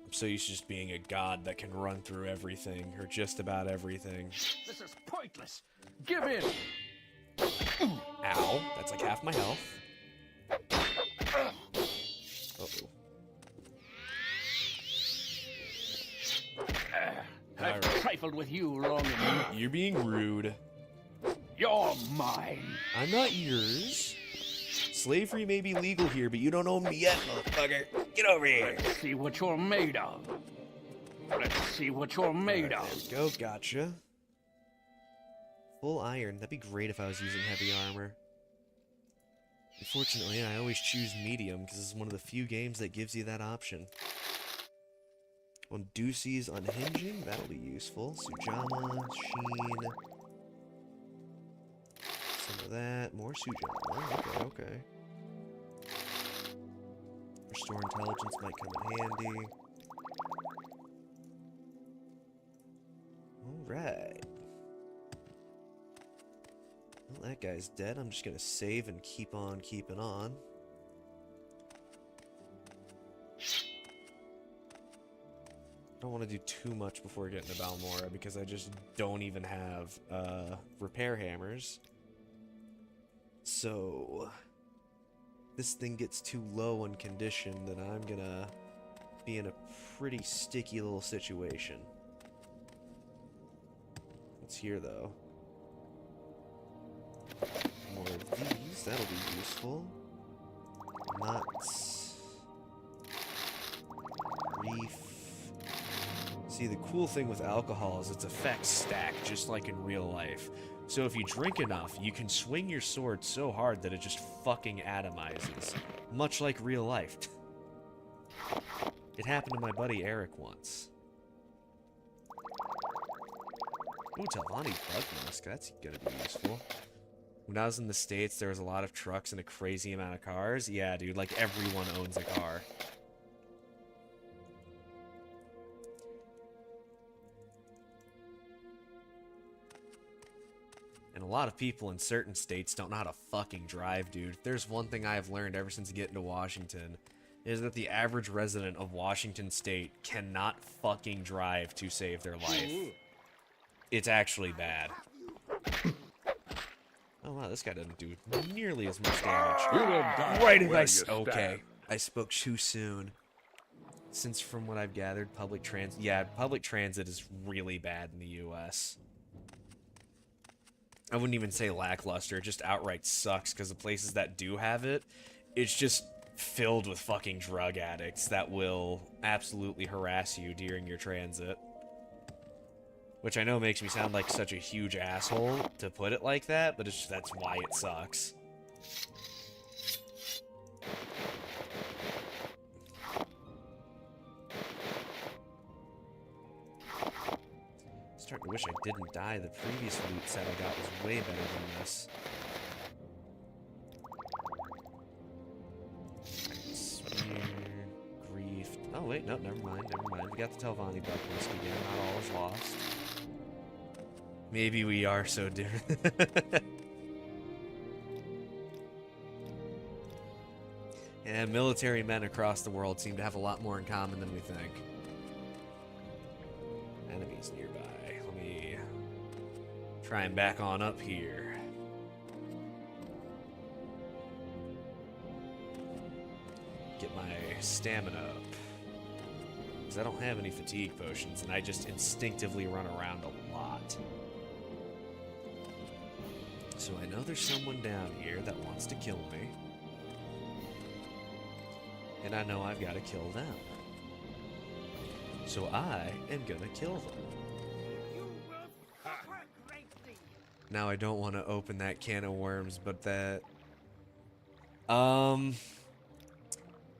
I'm so used to just being a god that can run through everything, or just about everything. This is pointless. Give in. Ow, that's like half my health. Uh-oh. I've trifled with you long enough. You're being rude. You're mine. I'm not yours. Slavery may be legal here, but you don't own me yet, motherfucker. Get over here. Let's see what you're made of. Let's see what you're made of. There we go, gotcha. Full iron. That'd be great if I was using heavy armor. Unfortunately, I always choose medium because it's one of the few games that gives you that option. On Ducey's Unhinging, that'll be useful. Sujama, Sheen. Some of that. More Sujama. Okay. Restore intelligence might come in handy. Alright. Well, that guy's dead. I'm just gonna save and keep on keeping on. I don't want to do too much before getting to Balmora because I just don't even have repair hammers. So, this thing gets too low in condition, then I'm gonna be in a pretty sticky little situation. What's here, though? More of these, that'll be useful. Nuts. Reef. See, the cool thing with alcohol is its effects stack just like in real life. So if you drink enough, you can swing your sword so hard that it just fucking atomizes. Much like real life. It happened to my buddy Eric once. Ooh, Talvani's Bug Musk. That's gonna be useful. When I was in the States, there was a lot of trucks and a crazy amount of cars. Yeah, dude, like everyone owns a car. And a lot of people in certain states don't know how to fucking drive, dude. There's one thing I have learned ever since getting to Washington, is that the average resident of Washington State cannot fucking drive to save their life. It's actually bad. Oh wow, this guy doesn't do nearly as much damage. Right if I... Okay, I spoke too soon. Since from what I've gathered, public transit is really bad in the U.S. I wouldn't even say lackluster, it just outright sucks, because the places that do have it, it's just filled with fucking drug addicts that will absolutely harass you during your transit. Which I know makes me sound like such a huge asshole to put it like that, but that's why it sucks. Starting to wish I didn't die. The previous loot set I got was way better than this. Spear, grief. Oh wait, no, never mind, never mind. We got the Telvanni bucklist again. Not all is lost. Maybe we are so different. And military men across the world seem to have a lot more in common than we think. Enemies nearby. Let me try and back on up here. Get my stamina up. Because I don't have any fatigue potions, and I just instinctively run around a lot. So I know there's someone down here that wants to kill me. And I know I've got to kill them. So I am gonna kill them. Now I don't want to open that can of worms, but that...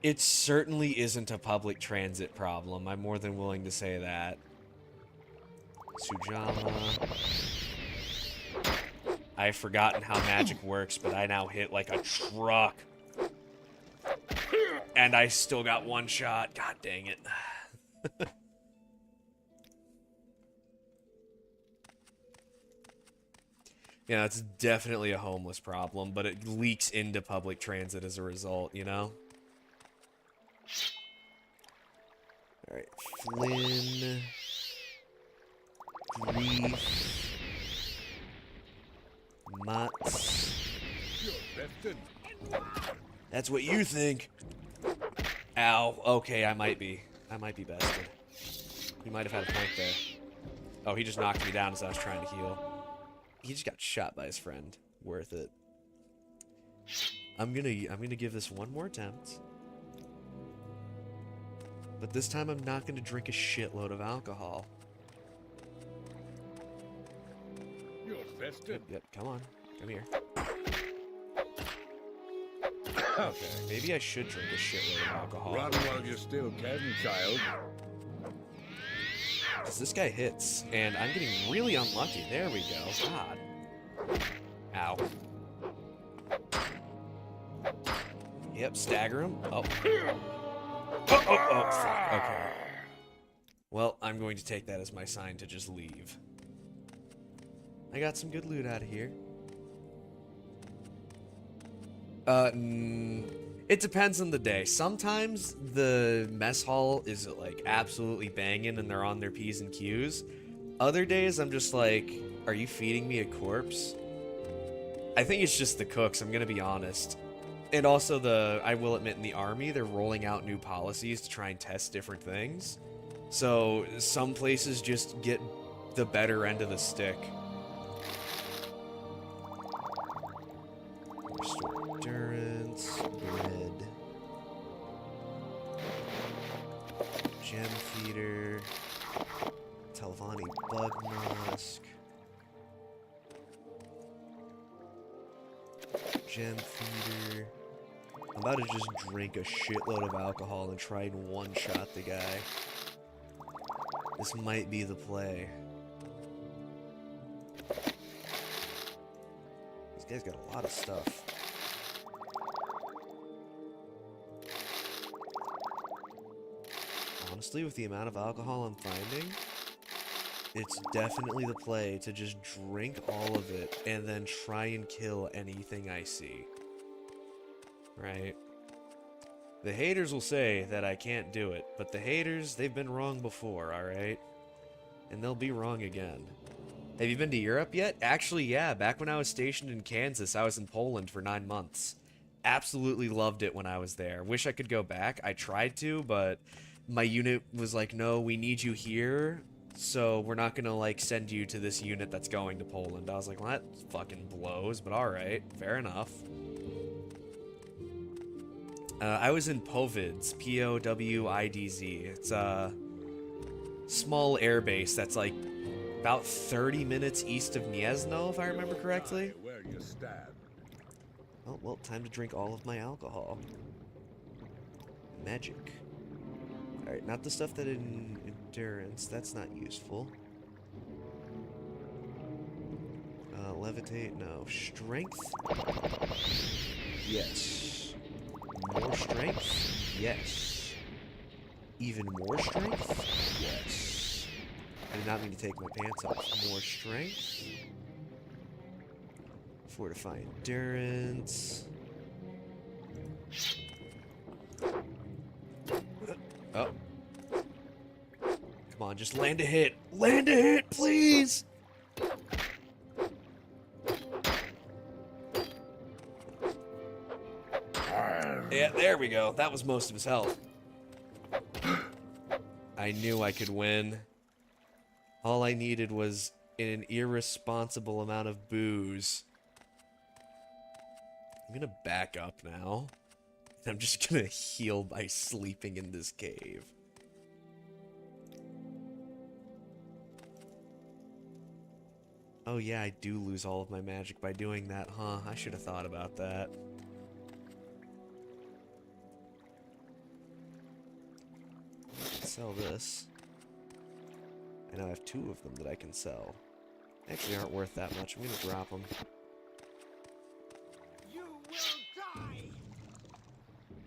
It certainly isn't a public transit problem. I'm more than willing to say that. Sujama. I've forgotten how magic works, but I now hit like a truck. And I still got one shot. God dang it. Yeah, it's definitely a homeless problem, but it leaks into public transit as a result, you know? Alright, Flynn. Grief. Mutts. That's what you think. Ow. Okay, I might be bested. He might have had a point there. Oh, he just knocked me down as I was trying to heal. He just got shot by his friend. Worth it. I'm gonna give this one more attempt. But this time I'm not gonna drink a shitload of alcohol. Yep, come on. Come here. Okay, maybe I should drink a shitload of alcohol. Run while you still can, child. Because this guy hits, and I'm getting really unlucky. There we go. God. Ow. Yep, stagger him. Oh. Oh, fuck. Okay. Well, I'm going to take that as my sign to just leave. I got some good loot out of here. It depends on the day. Sometimes the mess hall is like absolutely banging and they're on their P's and Q's. Other days I'm just like, are you feeding me a corpse? I think it's just the cooks, I'm gonna be honest. And also I will admit in the army, they're rolling out new policies to try and test different things. So some places just get the better end of the stick. Restore endurance, bread, gem feeder, Telvanni bug musk, gem feeder. I'm about to just drink a shitload of alcohol and try and one-shot the guy. This might be the play. This guy's got a lot of stuff. Honestly, with the amount of alcohol I'm finding, It's definitely the play to just drink all of it and then try and kill anything I see. Right? The haters will say that I can't do it, but the haters, they've been wrong before, alright? And they'll be wrong again. Have you been to Europe yet? Actually, yeah. Back when I was stationed in Kansas, I was in Poland for 9 months. Absolutely loved it when I was there. Wish I could go back. I tried to, but my unit was like, no, we need you here, so we're not gonna, like, send you to this unit that's going to Poland. I was like, well, that fucking blows, but alright. Fair enough. I was in Powidz. P-O-W-I-D-Z. It's a small airbase that's, like, about 30 minutes east of Gniezno, if I remember correctly. Where you stand. Oh, well, time to drink all of my alcohol. Magic. Alright, not the stuff that in endurance. That's not useful. Levitate, no. Strength? Yes. More strength? Yes. Even more strength? Yes. I did not mean to take my pants off. More strength. Fortify endurance. Oh. Come on, just land a hit. Land a hit, please! Yeah, there we go. That was most of his health. I knew I could win. All I needed was an irresponsible amount of booze. I'm gonna back up now. I'm just gonna heal by sleeping in this cave. Oh yeah, I do lose all of my magic by doing that, huh? I should have thought about that. Sell this. I now have 2 of them that I can sell. Actually aren't worth that much. I'm gonna drop them. You will die!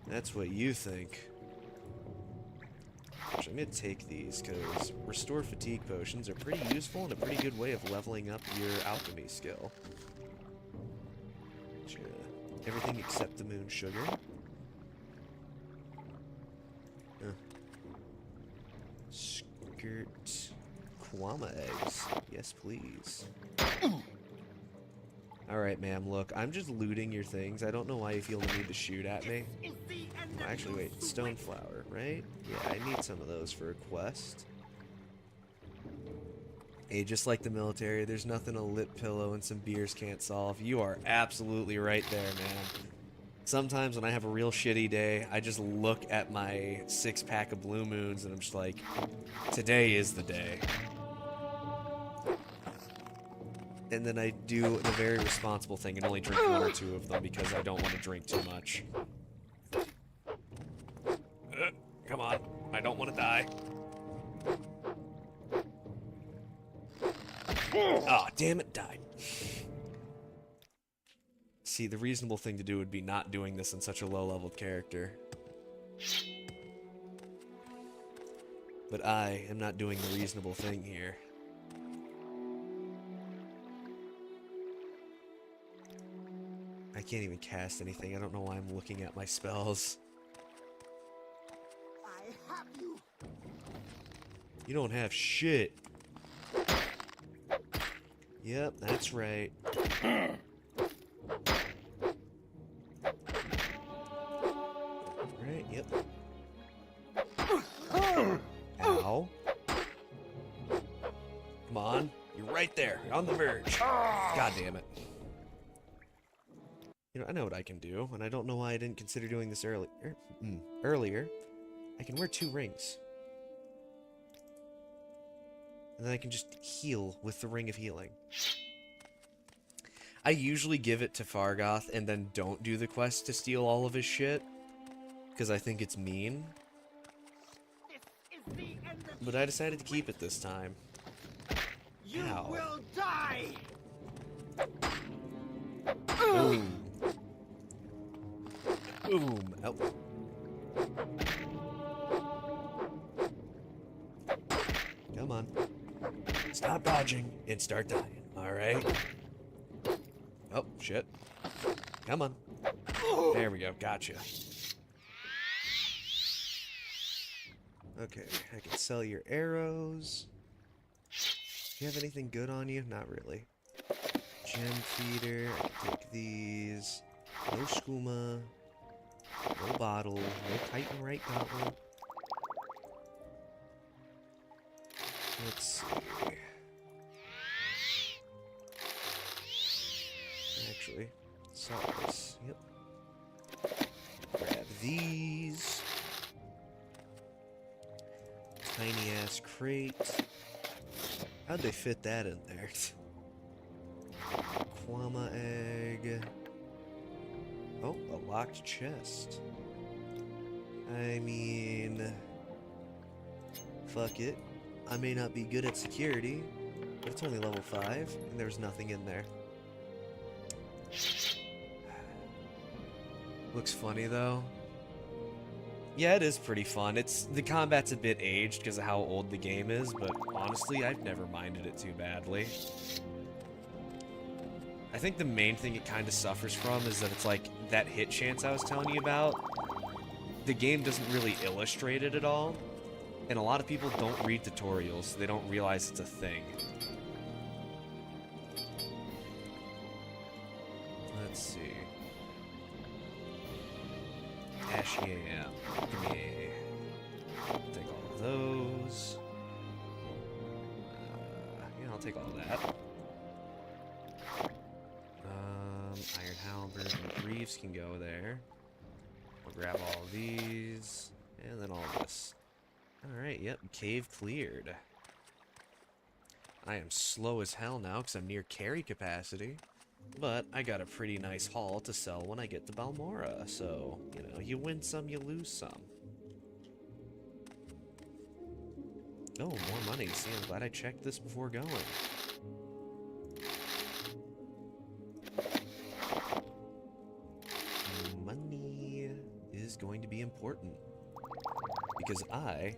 That's what you think. Actually, I'm gonna take these, because Restore Fatigue Potions are pretty useful and a pretty good way of leveling up your alchemy skill. Everything except the moon sugar. Skirt. Kwama eggs. Yes, please. Alright, ma'am, look, I'm just looting your things. I don't know why you feel the need to shoot at me. Oh, actually, wait, stone flower, right? Yeah, I need some of those for a quest. Hey, just like the military, there's nothing a lit pillow and some beers can't solve. You are absolutely right there, man. Sometimes when I have a real shitty day, I just look at my 6-pack of Blue Moons and I'm just like, today is the day. And then I do the very responsible thing and only drink 1 or 2 of them because I don't want to drink too much. Come on, I don't want to die. Oh, damn it, died. See, the reasonable thing to do would be not doing this in such a low-leveled character. But I am not doing the reasonable thing here. I can't even cast anything. I don't know why I'm looking at my spells. I have you. You don't have shit. Yep, that's right. Right, yep. Ow. Come on. You're right there. You're on the verge. God damn it. You know, I know what I can do, and I don't know why I didn't consider doing this earlier. I can wear 2 rings. And then I can just heal with the Ring of Healing. I usually give it to Fargoth and then don't do the quest to steal all of his shit, because I think it's mean. But I decided to keep it this time. You Ow. will die! Boom. Boom. Oh. Come on. Stop dodging and start dying, alright? Oh, shit. Come on. There we go, gotcha. Okay, I can sell your arrows. Do you have anything good on you? Not really. Gem feeder, I can take these. No skooma. No bottle. No chitin-right gauntlet. Let's see. Actually, sell this. Yep. Grab these. Tiny ass crate. How'd they fit that in there? Quama egg. Oh, a locked chest. I mean, fuck it. I may not be good at security, but it's only level 5, and there's nothing in there. Looks funny, though. Yeah, it is pretty fun. The combat's a bit aged because of how old the game is, but honestly, I've never minded it too badly. I think the main thing it kind of suffers from is that it's like that hit chance I was telling you about. The game doesn't really illustrate it at all. And a lot of people don't read tutorials, so they don't realize it's a thing. Let's see. Ashy AM. Give me take all of those. Yeah, I'll take all that. Iron halberd and greaves can go there. We'll grab all of these, and then all this. Alright, yep, cave cleared. I am slow as hell now because I'm near carry capacity. But I got a pretty nice haul to sell when I get to Balmora, so, you know, you win some, you lose some. Oh, more money. See, I'm glad I checked this before going. Money is going to be important. Because I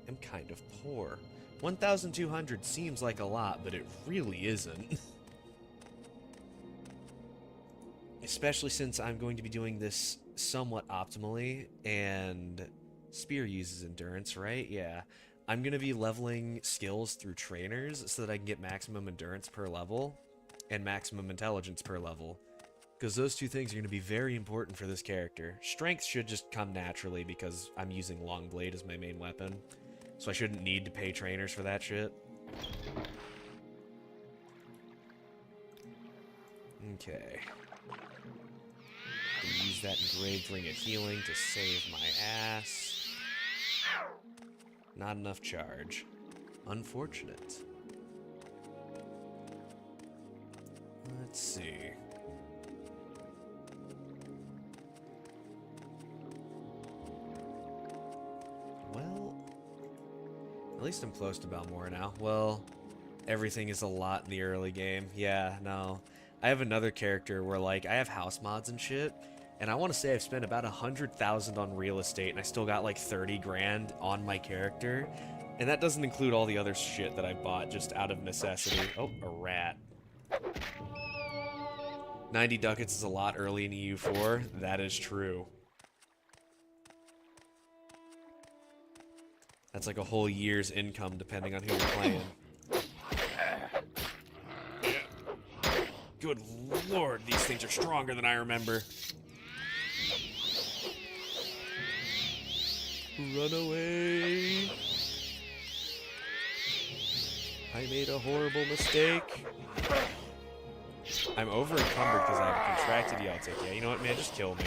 am kind of poor. 1,200 seems like a lot, but it really isn't. Especially since I'm going to be doing this somewhat optimally, and Spear uses endurance, right? Yeah. I'm going to be leveling skills through trainers so that I can get maximum endurance per level and maximum intelligence per level. Because those two things are going to be very important for this character. Strength should just come naturally because I'm using Longblade as my main weapon. So I shouldn't need to pay trainers for that shit. Okay. Use that engraved ring of healing to save my ass. Not enough charge. Unfortunate. Let's see. Well, at least I'm close to Balmora now. Well, everything is a lot in the early game. Yeah, no. I have another character where, like, I have house mods and shit, and I want to say I've spent about 100,000 on real estate, and I still got like 30 grand on my character, and that doesn't include all the other shit that I bought just out of necessity. Oh, a rat. 90 ducats is a lot early in EU4. That is true. That's like a whole year's income, depending on who you're playing. Good lord, these things are stronger than I remember. Run away. I made a horrible mistake. I'm over encumbered because I have contracted Yeltic. Yeah, you know what, man? Just kill me.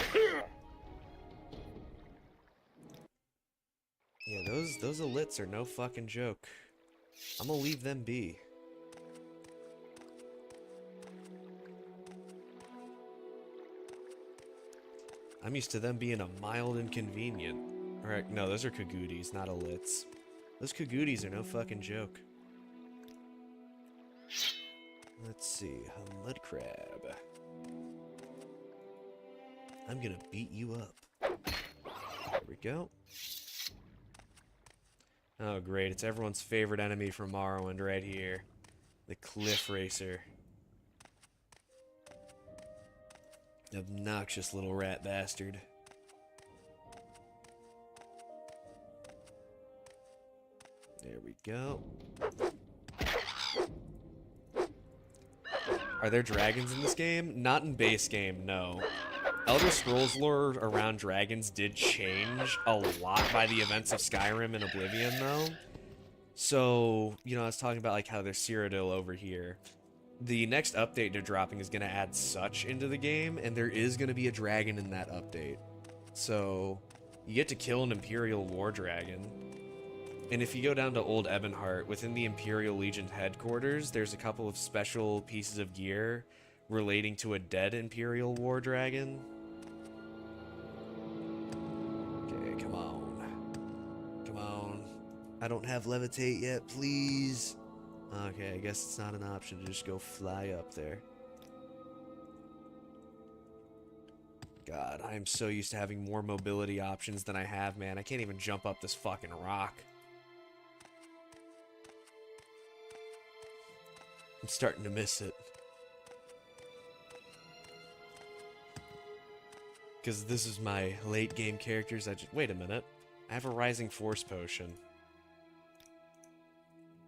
Yeah, those elites are no fucking joke. I'm gonna leave them be. I'm used to them being a mild inconvenient. Alright, no, those are Kagooties, not elites. Those Kagooties are no fucking joke. Let's see, a mud crab. I'm gonna beat you up. There we go. Oh, great. It's everyone's favorite enemy from Morrowind right here. The Cliff Racer. Obnoxious little rat bastard. There we go. Are there dragons in this game? Not in base game, no. Elder Scrolls lore around dragons did change a lot by the events of Skyrim and Oblivion, though. So, you know, I was talking about like how there's Cyrodiil over here. The next update they're dropping is going to add Such into the game, and there is going to be a dragon in that update. So, you get to kill an Imperial War Dragon. And if you go down to Old Ebonheart, within the Imperial Legion headquarters, there's a couple of special pieces of gear relating to a dead Imperial War Dragon. Okay, come on. Come on. I don't have levitate yet, please. Okay, I guess it's not an option to just go fly up there. God, I'm so used to having more mobility options than I have, man. I can't even jump up this fucking rock. I'm starting to miss it. Because this is my late game characters. Wait a minute. I have a Rising Force potion.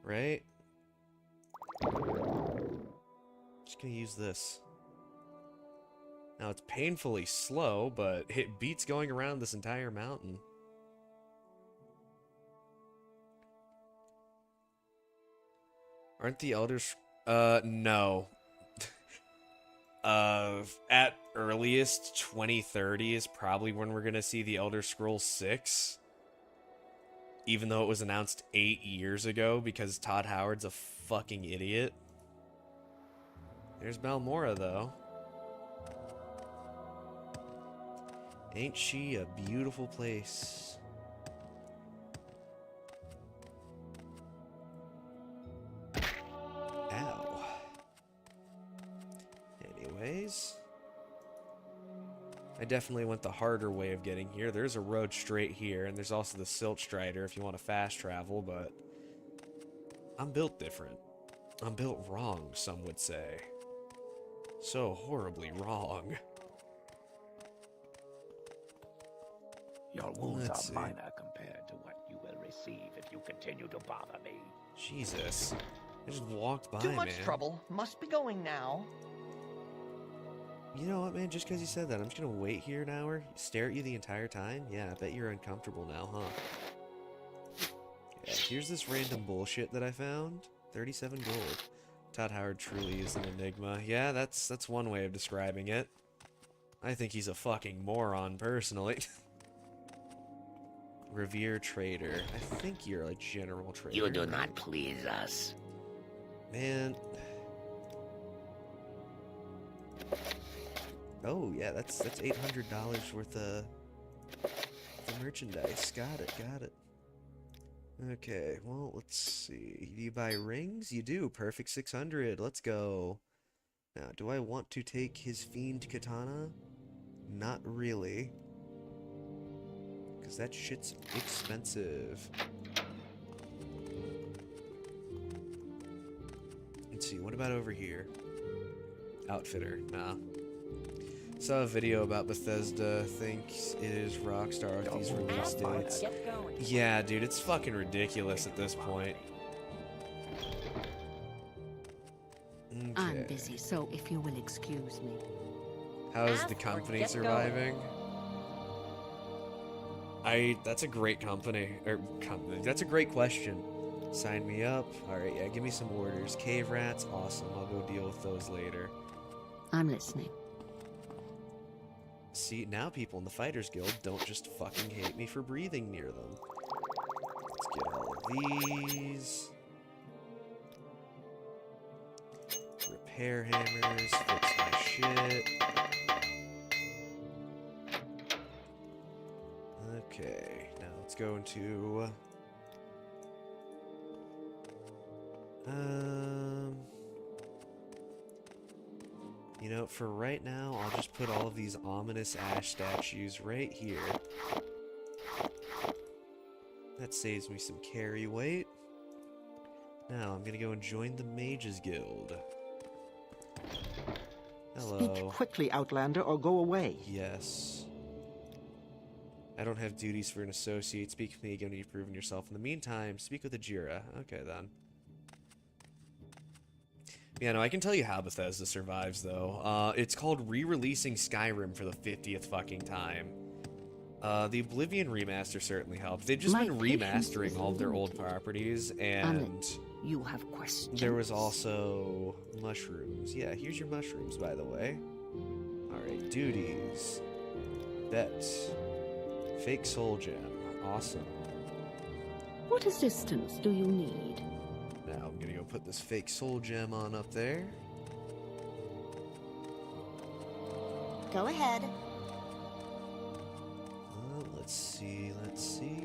Right? Just gonna use this. Now it's painfully slow, but it beats going around this entire mountain. Aren't the Elders... no. At earliest, 2030 is probably when we're gonna see the Elder Scrolls 6. Even though it was announced 8 years ago because Todd Howard's a fucking idiot. There's Balmora, though. Ain't she a beautiful place? Ow. Anyways. I definitely went the harder way of getting here. There's a road straight here, and there's also the Silt Strider if you want to fast travel, but I'm built different. I'm built wrong, some would say. So horribly wrong. Your wounds Let's are see. minor compared to what you will receive if you continue to bother me. Jesus. I just walked by, Too much man. trouble. Must be going now. You know what, man? Just because you said that, I'm just gonna wait here an hour, stare at you the entire time? Yeah, I bet you're uncomfortable now, huh? Yeah, here's this random bullshit that I found. 37 gold. Todd Howard truly is an enigma. Yeah, that's one way of describing it. I think he's a fucking moron, personally. Revere Trader. I think you're a general trader. You do right? not please us. Man. Oh, yeah, that's $800 worth of the merchandise. Got it. Okay, well, let's see. Do you buy rings? You do. Perfect 600. Let's go. Now, do I want to take his Fiend Katana? Not really. Because that shit's expensive. Let's see, what about over here? Outfitter. Nah. Saw a video about Bethesda thinks it is Rockstar with these release dates. Yeah, dude, it's fucking ridiculous at this point. Okay. I'm busy, so if you will excuse me. How is the company surviving? That's a great company. That's a great question. Sign me up. Alright, yeah, give me some orders. Cave rats, awesome. I'll go deal with those later. I'm listening. See, now people in the Fighters Guild don't just fucking hate me for breathing near them. Let's get all of these. Repair hammers, fix my shit. Okay, now let's go into... You know, for right now, I'll just put all of these ominous ash statues right here. That saves me some carry weight. Now I'm gonna go and join the Mages Guild. Hello. Speak quickly, Outlander, or go away. Yes. I don't have duties for an associate. Speak with me again when you've proven yourself. In the meantime, speak with Ajira. Okay, then. Yeah, no, I can tell you how Bethesda survives, though. It's called re-releasing Skyrim for the 50th fucking time. The Oblivion remaster certainly helped. They've just been remastering all of their old properties, and you have questions. there was also mushrooms. Yeah, here's your mushrooms, by the way. Alright, duties. Bets. Fake soul gem. Awesome. What assistance do you need? Now I'm gonna go put this fake soul gem on up there. Go ahead. Let's see, let's see.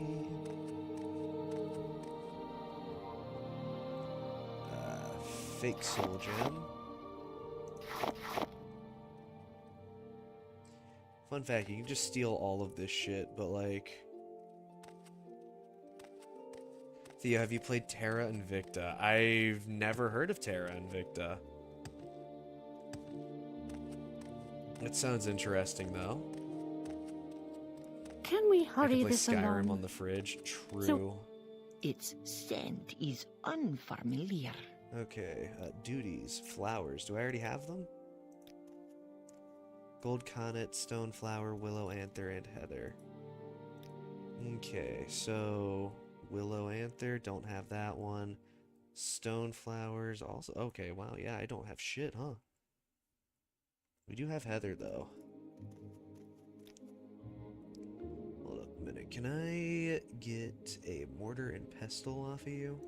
Fake soul gem. Fun fact, you can just steal all of this shit, but like... Theo, have you played Terra Invicta? I've never heard of Terra Invicta. That sounds interesting, though. Can we hurry this Skyrim along? on the fridge. True. So, its scent is unfamiliar. Okay, duties. Flowers. Do I already have them? Gold Connet, Stoneflower, Willow Anther, and Heather. Okay, so... Willow Anther, don't have that one. Stoneflowers, also... Okay, wow, yeah, I don't have shit, huh? We do have Heather, though. Hold up a minute. Can I get a Mortar and Pestle off of you?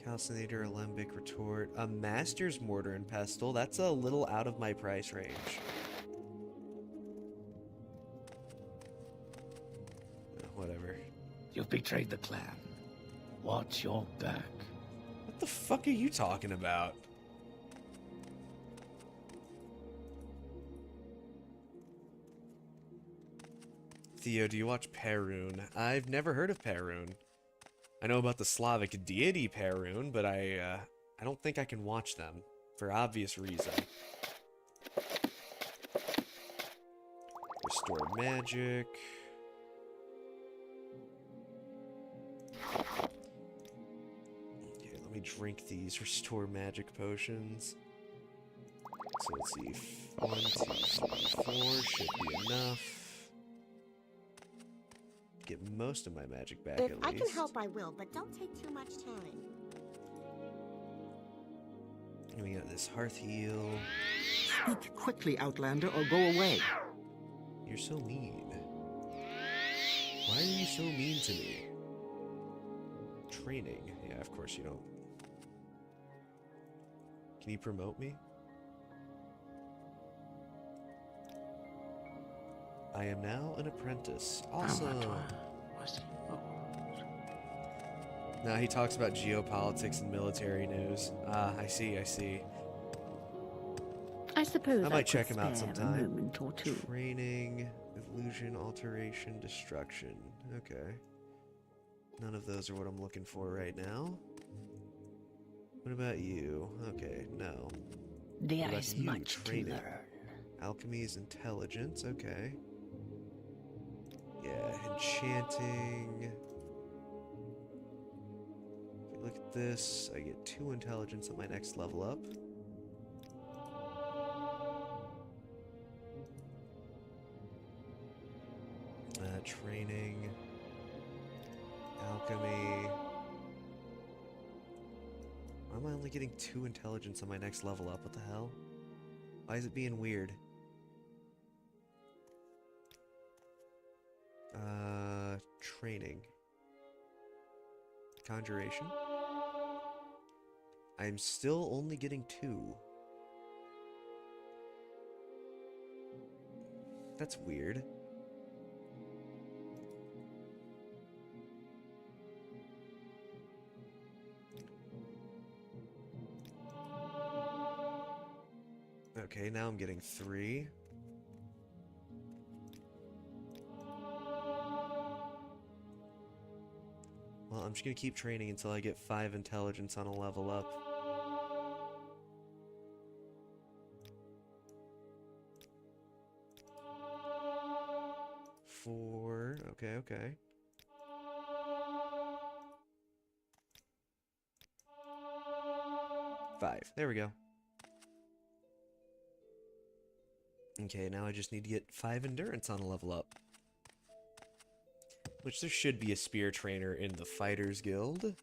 Calcinator, Alembic, Retort. A Master's Mortar and Pestle? That's a little out of my price range. Whatever. You've betrayed the clan. Watch your back. What the fuck are you talking about? Theo, do you watch Perun? I've never heard of Perun. I know about the Slavic deity Perun, but I don't think I can watch them, for obvious reason. Restore magic. Okay, let me drink these restore magic potions. So let's see, 1, 2, 3, 4 should be enough. Get most of my magic back If at I least. can help, I will, but don't take too much time. And we got this hearth heal. Speak quickly, Outlander, or go away. You're so mean. Why are you so mean to me? Training. Yeah, of course you don't. Can you promote me? I am now an apprentice. Awesome. Now he talks about geopolitics and military news. Ah, I see, I see. I suppose I might check him out spare a sometime. moment or two. Training, illusion, alteration, destruction. Okay. None of those are what I'm looking for right now. What about you? Okay, no. There What about is you? much to Training. learn. Alchemy is intelligence, okay. Yeah, enchanting. If you look at this, I get 2 intelligence at my next level up. Training. Alchemy. Why am I only getting 2 intelligence on my next level up? What the hell? Why is it being weird? Training. Conjuration. I'm still only getting 2. That's weird. Okay, now I'm getting 3. Well, I'm just gonna keep training until I get 5 intelligence on a level up. Four. Okay, okay. Five. There we go. Okay, now I just need to get 5 endurance on a level up. Which there should be a spear trainer in the Fighters Guild. The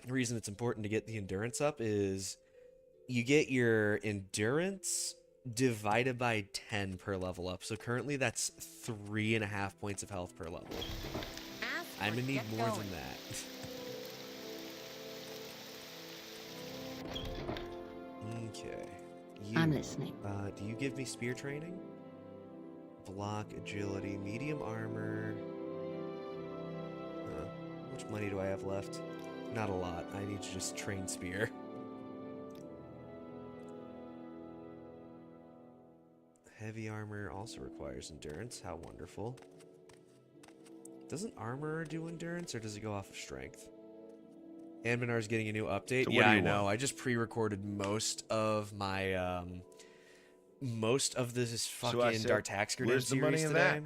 reason it's important to get the endurance up is you get your endurance divided by 10 per level up. So currently that's 3.5 points of health per level. I'm gonna need more than that. Okay. I'm listening. Do you give me spear training? Block, agility, medium armor. How much money do I have left? Not a lot. I need to just train spear. Heavy armor also requires endurance. How wonderful. Doesn't armor do endurance, or does it go off of strength? Anbenar's getting a new update. So Yeah, I know. I just pre-recorded most of my most of this fucking Dartaxker where's the money series in today. that?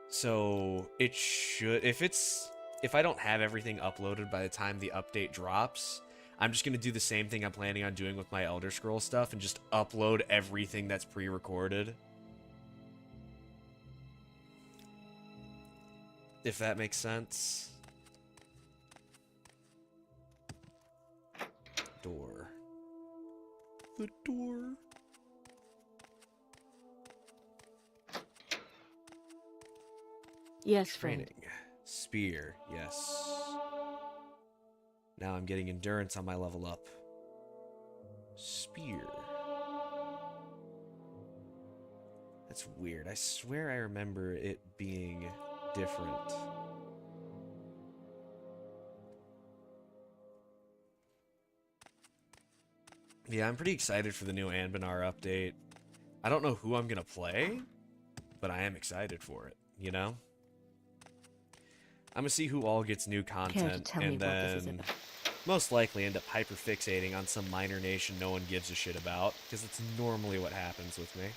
So it should, if I don't have everything uploaded by the time the update drops, I'm just gonna do the same thing I'm planning on doing with my Elder Scrolls stuff and just upload everything that's pre-recorded. If that makes sense. Door. The door. Yes, friend. Training. Spear, yes. Now I'm getting endurance on my level up. Spear. That's weird. I swear I remember it being different. Yeah, I'm pretty excited for the new Anbenar update. I don't know who I'm gonna play, but I am excited for it, you know? I'm gonna see who all gets new content, and then most likely end up hyperfixating on some minor nation no one gives a shit about, because it's normally what happens with me.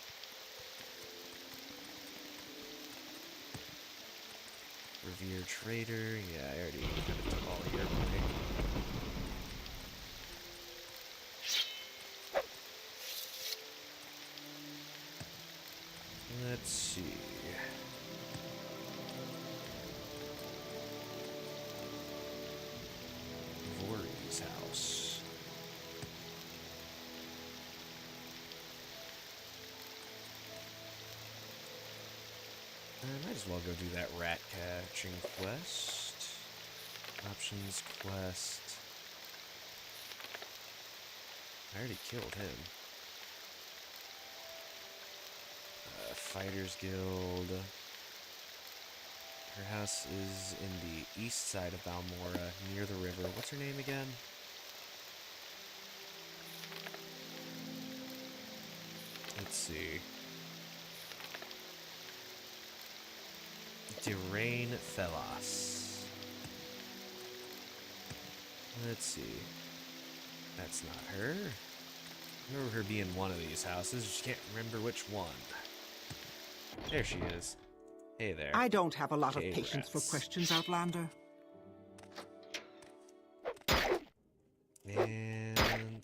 Revered Trader, yeah, I already kind of took all of your money. Let's see. Vori's house. I might as well go do that rat catching quest. Options quest. I already killed him. Fighters Guild. Her house is in the east side of Balmora, near the river. What's her name again? Let's see. Derain Thelos. Let's see. That's not her. I remember her being one of these houses, just can't remember which one. There she is. Hey there. I don't have a lot of patience for questions, Outlander. And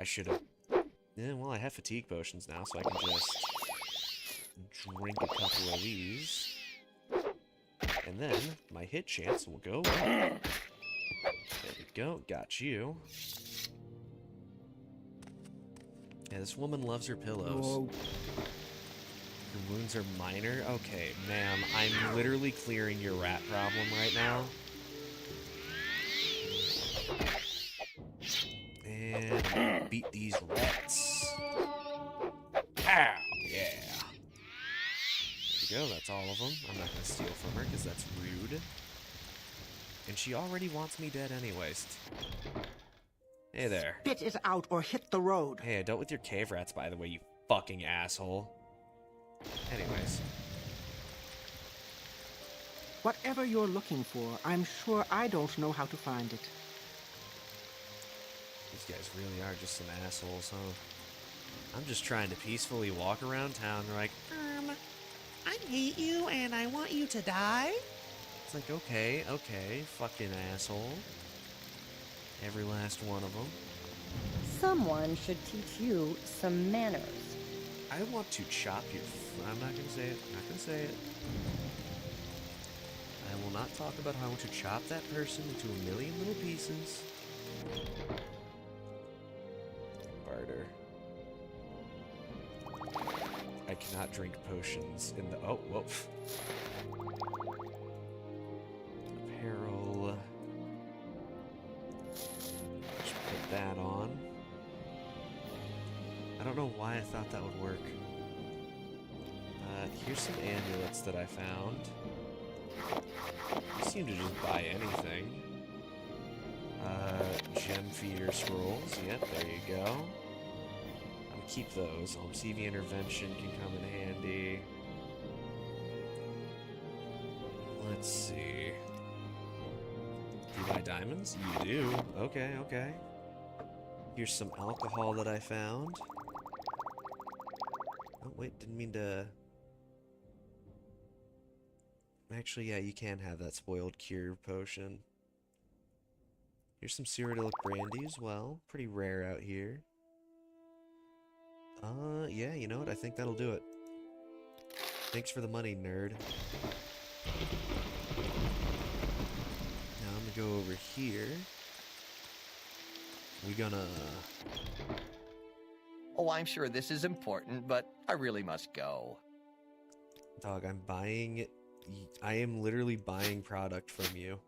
I should have. Yeah, well, I have fatigue potions now, so I can just drink a couple of these, and then my hit chance will go up. There we go. Got you. Yeah, this woman loves her pillows. Whoa. Your wounds are minor? Okay, ma'am, I'm literally clearing your rat problem right now. And beat these rats. Pow! Yeah. There we go, that's all of them. I'm not gonna steal from her, because that's rude. And she already wants me dead anyways. Hey there. Spit it out or hit the road. Hey, I dealt with your cave rats, by the way, you fucking asshole. Anyways. Whatever you're looking for, I'm sure I don't know how to find it. These guys really are just some assholes, huh? I'm just trying to peacefully walk around town. They're like, I hate you and I want you to die? It's like, okay, fucking asshole. Every last one of them. Someone should teach you some manners. I want to chop your... I'm not gonna say it. Not gonna say it. I will not talk about how I want to chop that person into a million little pieces. Barter. I cannot drink potions in the... Oh, whoa. Apparel. Just put that on. I don't know why I thought that would work. Here's some amulets that I found. You seem to just buy anything. Gem feeder scrolls. Yep, there you go. I'll keep those. CV intervention can come in handy. Let's see. Do you buy diamonds? You do. Okay, okay. Here's some alcohol that I found. Oh, wait, didn't mean to... Actually, yeah, you can have that spoiled cure potion. Here's some Cyrodiilic brandy as well. Pretty rare out here. Yeah, you know what? I think that'll do it. Thanks for the money, nerd. Now I'm gonna go over here. We gonna... Oh, I'm sure this is important, but I really must go. Dog, I'm buying... I am literally buying product from you.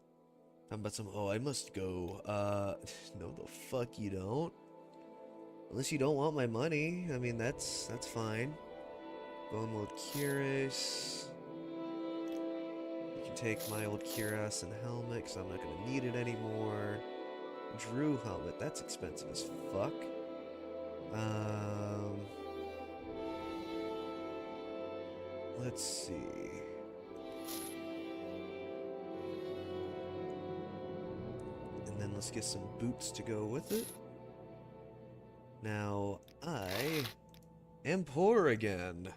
I'm about some... Oh, I must go. No the fuck you don't. Unless you don't want my money. I mean, that's fine. Bone Mold Cuirass. You can take my old cuirass and helmet, because I'm not going to need it anymore. Drew helmet. That's expensive as fuck. Let's see. And then let's get some boots to go with it. Now, I am poor again.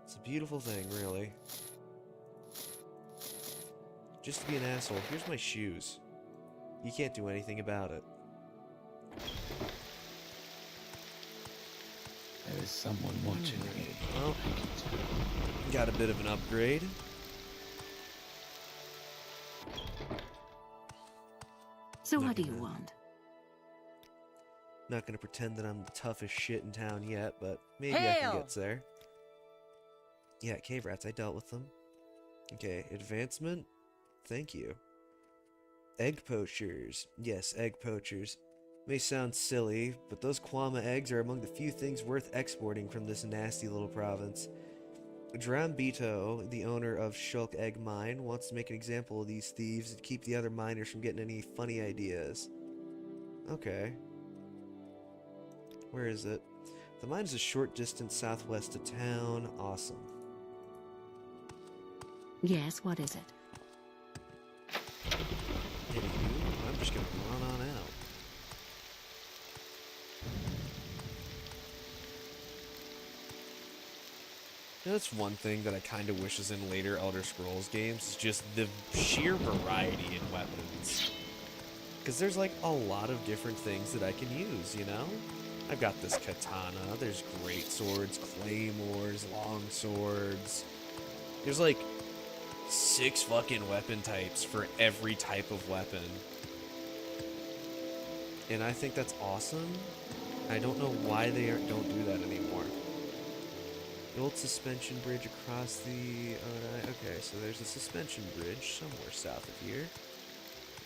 It's a beautiful thing, really. Just to be an asshole. Here's my shoes. You can't do anything about it. There is someone watching me. Well, got a bit of an upgrade. So what do you want? Not gonna pretend that I'm the toughest shit in town yet, but maybe I can get there. Yeah, cave rats, I dealt with them. Okay, advancement. Thank you. Egg poachers. Yes, egg poachers. May sound silly, but those Kwama eggs are among the few things worth exporting from this nasty little province. Drambito, the owner of Shulk Egg Mine, wants to make an example of these thieves and keep the other miners from getting any funny ideas. Okay. Where is it? The mine is a short distance southwest of town. Awesome. Yes, what is it? Anywho, I'm just gonna run on out. You know, that's one thing that I kind of wish is in later Elder Scrolls games, is just the sheer variety in weapons. Because there's like a lot of different things that I can use, you know? I've got this katana, there's great swords, claymores, long swords. There's like 6 fucking weapon types for every type of weapon. And I think that's awesome. I don't know why they don't do that anymore. The old suspension bridge across the... okay, so there's a suspension bridge somewhere south of here.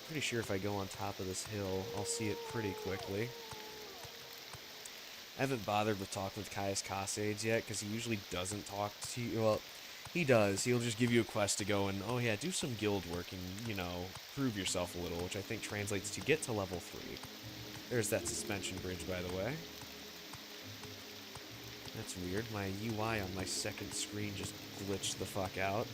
Pretty sure if I go on top of this hill, I'll see it pretty quickly. I haven't bothered with talking with Caius Cassades yet, because he usually doesn't talk to you. Well, he does. He'll just give you a quest to go and, oh yeah, do some guild work and, you know, prove yourself a little, which I think translates to get to level 3. There's that suspension bridge, by the way. That's weird. My UI on my second screen just glitched the fuck out.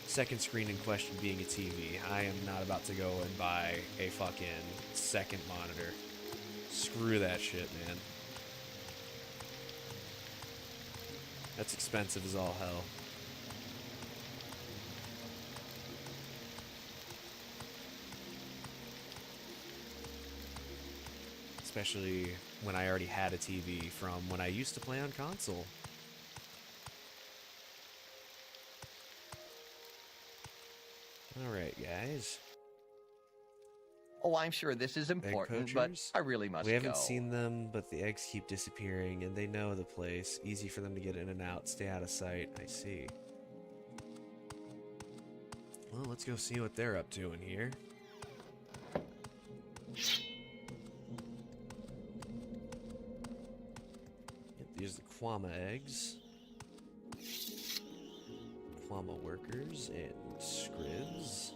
Second screen in question being a TV. I am not about to go and buy a fucking second monitor. Screw that shit, man. That's expensive as all hell. Especially when I already had a TV from when I used to play on console. Alright, guys. Oh, I'm sure this is important, but I really must go. We haven't seen them, but the eggs keep disappearing, and they know the place. Easy for them to get in and out. Stay out of sight. I see. Well, let's go see what they're up to in here. Yep, these are the Kwama eggs. Kwama workers and scribs.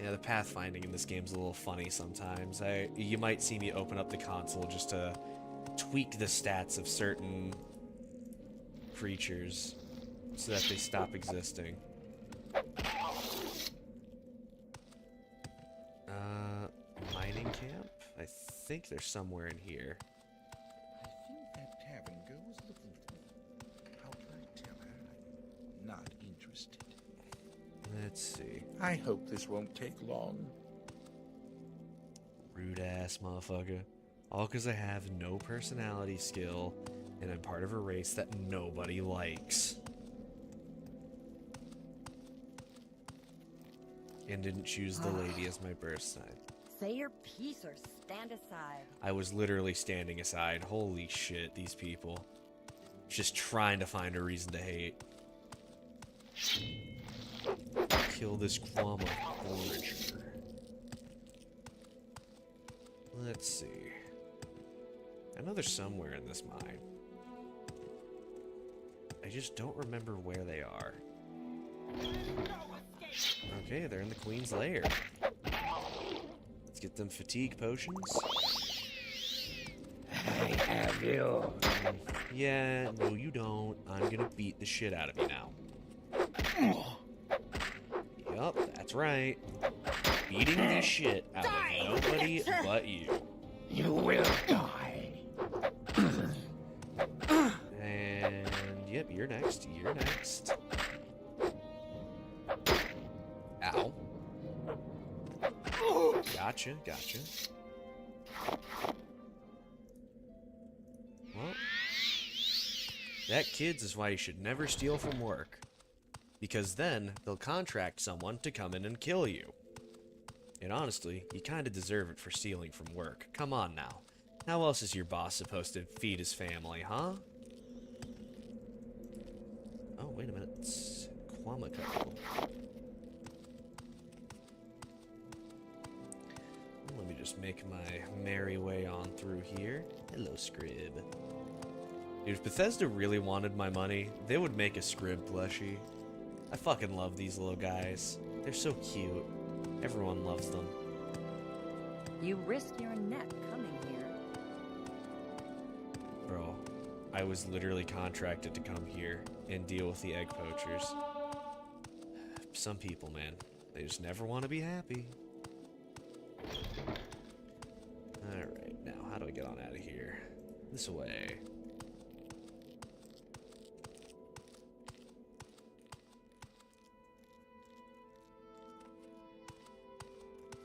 Yeah, the pathfinding in this game's a little funny sometimes. You might see me open up the console just to tweak the stats of certain creatures so that they stop existing. Mining camp? I think they're somewhere in here. I think that tavern girl was looking for me. How can I tell her I'm not interested? Let's see. I hope this won't take long. Rude ass motherfucker. All because I have no personality skill and I'm part of a race that nobody likes. And didn't choose the lady as my birth sign. Say your piece or stand aside. I was literally standing aside. Holy shit, these people. Just trying to find a reason to hate. Kill this Kwama forager. Let's see. I know they're somewhere in this mine. I just don't remember where they are. Okay, they're in the Queen's Lair. Let's get them fatigue potions. I have you. Yeah, no you don't. I'm gonna beat the shit out of you now. Yup, that's right. Beating the shit out of nobody but you. You will die. And yep, you're next. You're next. Ow. Gotcha, gotcha. Well, that, kids, is why you should never steal from work. Because then they'll contract someone to come in and kill you. And honestly, you kinda deserve it for stealing from work. Come on now. How else is your boss supposed to feed his family, huh? Oh, wait a minute. It's Quamico. Let me just make my merry way on through here. Hello, Scrib. Dude, if Bethesda really wanted my money, they would make a Scrib plushie. I fucking love these little guys. They're so cute. Everyone loves them. You risk your neck coming here. Bro, I was literally contracted to come here and deal with the egg poachers. Some people, man, they just never want to be happy. Alright, now how do I get on out of here? This way.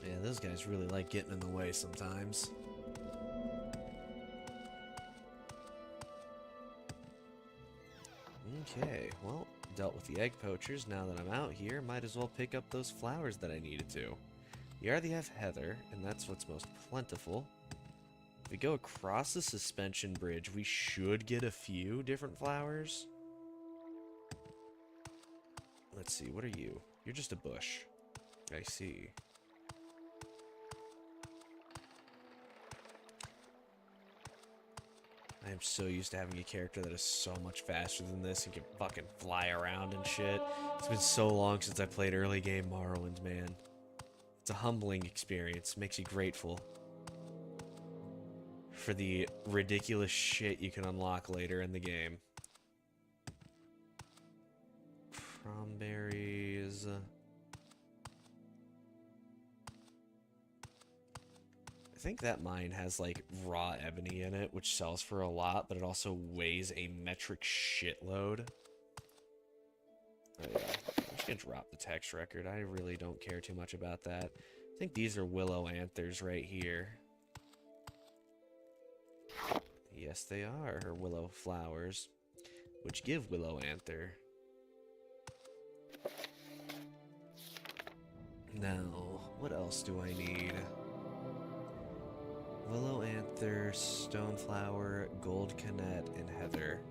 Yeah, those guys really like getting in the way sometimes. Okay, well, dealt with the egg poachers. Now that I'm out here, might as well pick up those flowers that I needed to. You already have heather, and that's what's most plentiful. If we go across the suspension bridge, we should get a few different flowers. Let's see, what are you? You're just a bush. I see. I am so used to having a character that is so much faster than this and can fucking fly around and shit. It's been so long since I played early game Morrowind, man. It's a humbling experience. Makes you grateful for the ridiculous shit you can unlock later in the game. Cranberries. I think that mine has like raw ebony in it, which sells for a lot, but it also weighs a metric shitload. Oh yeah, I'm just gonna drop the text record. I really don't care too much about that. I think these are willow anthers right here. Yes, they are, or willow flowers, which give willow anther. Now, what else do I need? Willow anther, stoneflower, gold canet, and heather.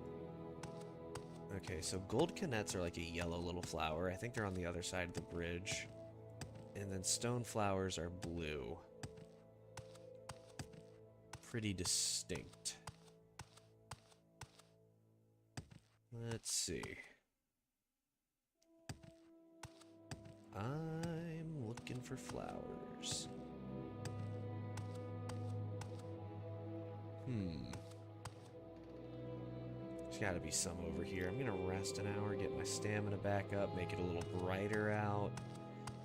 Okay, so gold canets are like a yellow little flower. I think they're on the other side of the bridge. And then stoneflowers are blue. Pretty distinct. Let's see. I'm looking for flowers. There's gotta be some over here. I'm gonna rest an hour, get my stamina back up, make it a little brighter out.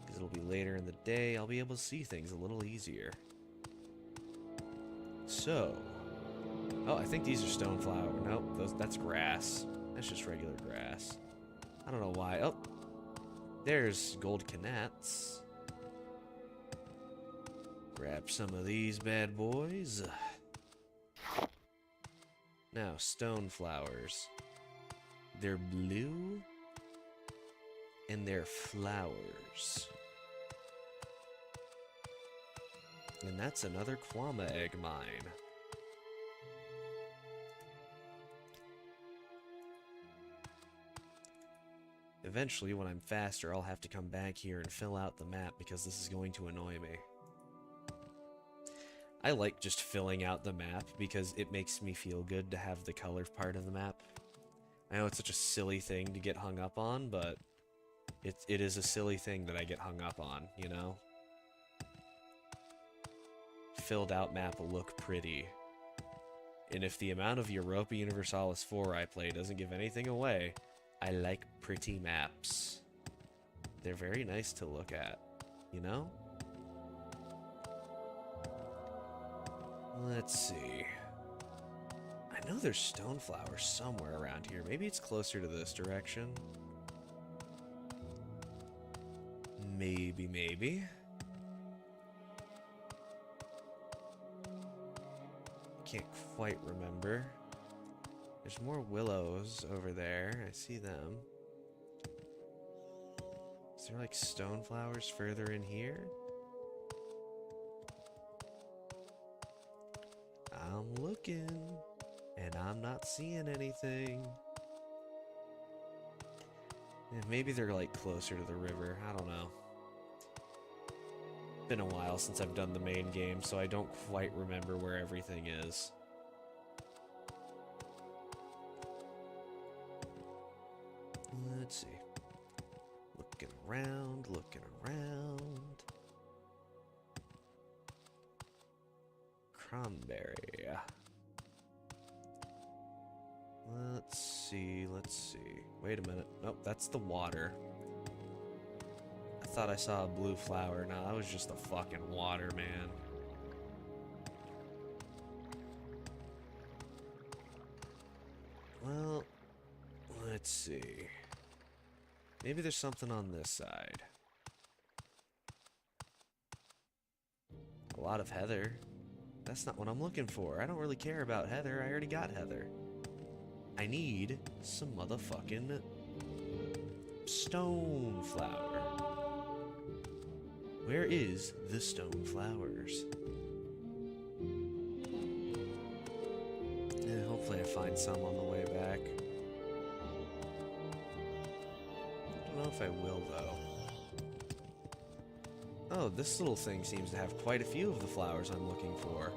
Because it'll be later in the day, I'll be able to see things a little easier. So. Oh, I think these are stoneflower. Nope, that's grass. That's just regular grass. I don't know why. Oh, there's gold canets. Grab some of these bad boys. Now, stoneflowers. They're blue, and they're flowers. And that's another Kwama egg mine. Eventually, when I'm faster, I'll have to come back here and fill out the map because this is going to annoy me. I like just filling out the map because it makes me feel good to have the color part of the map. I know it's such a silly thing to get hung up on, but it is a silly thing that I get hung up on, you know? Filled out map will look pretty. And if the amount of Europa Universalis 4 I play doesn't give anything away, I like pretty maps. They're very nice to look at, you know? Let's see. I know there's stoneflowers somewhere around here. Maybe it's closer to this direction. Maybe. Can't quite remember. There's more willows over there. I see them. Is there like stoneflowers further in here? I'm looking, and I'm not seeing anything. Yeah, maybe they're like closer to the river. I don't know. Been a while since I've done the main game, so I don't quite remember where everything is. Let's see. Looking around, looking around. Cranberry. Let's see. Wait a minute. Nope, that's the water. I thought I saw a blue flower. No, that was just the fucking water, man. Well, let's see. Maybe there's something on this side. A lot of heather. That's not what I'm looking for. I don't really care about heather. I already got heather. I need some motherfucking stone flower. Where is the stone flowers? Yeah, hopefully I find some on the way back. I don't know if I will, though. Oh, this little thing seems to have quite a few of the flowers I'm looking for.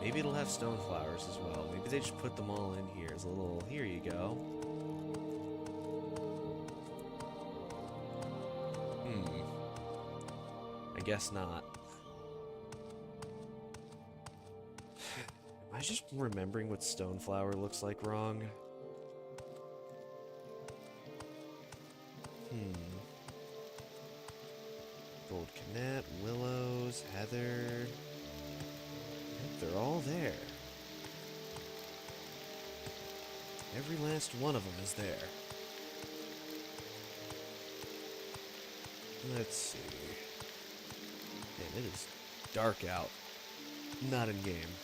Maybe it'll have stone flowers as well. Maybe they just put them all in here as a little... Here you go. I guess not. Am I just remembering what stoneflower looks like wrong? Gold Canette, Willows, Heather. Yep, they're all there. Every last one of them is there. Let's see. Man, it is dark out. Not in game.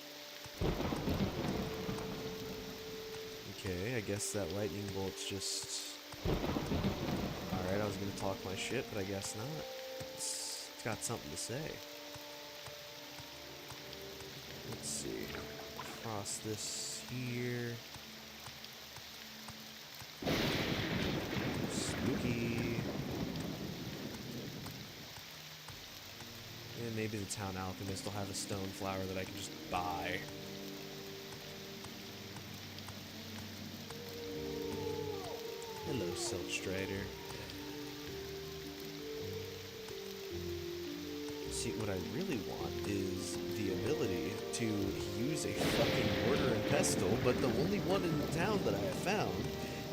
Okay, I guess that lightning bolt's just... Alright, I was gonna talk my shit, but I guess not. It's got something to say. Let's see. Cross this here. Spooky. And maybe the town alchemist will have a stone flower that I can just buy. Hello, Silk Strider. See, what I really want is the ability to use a fucking mortar and pestle, but the only one in town that I have found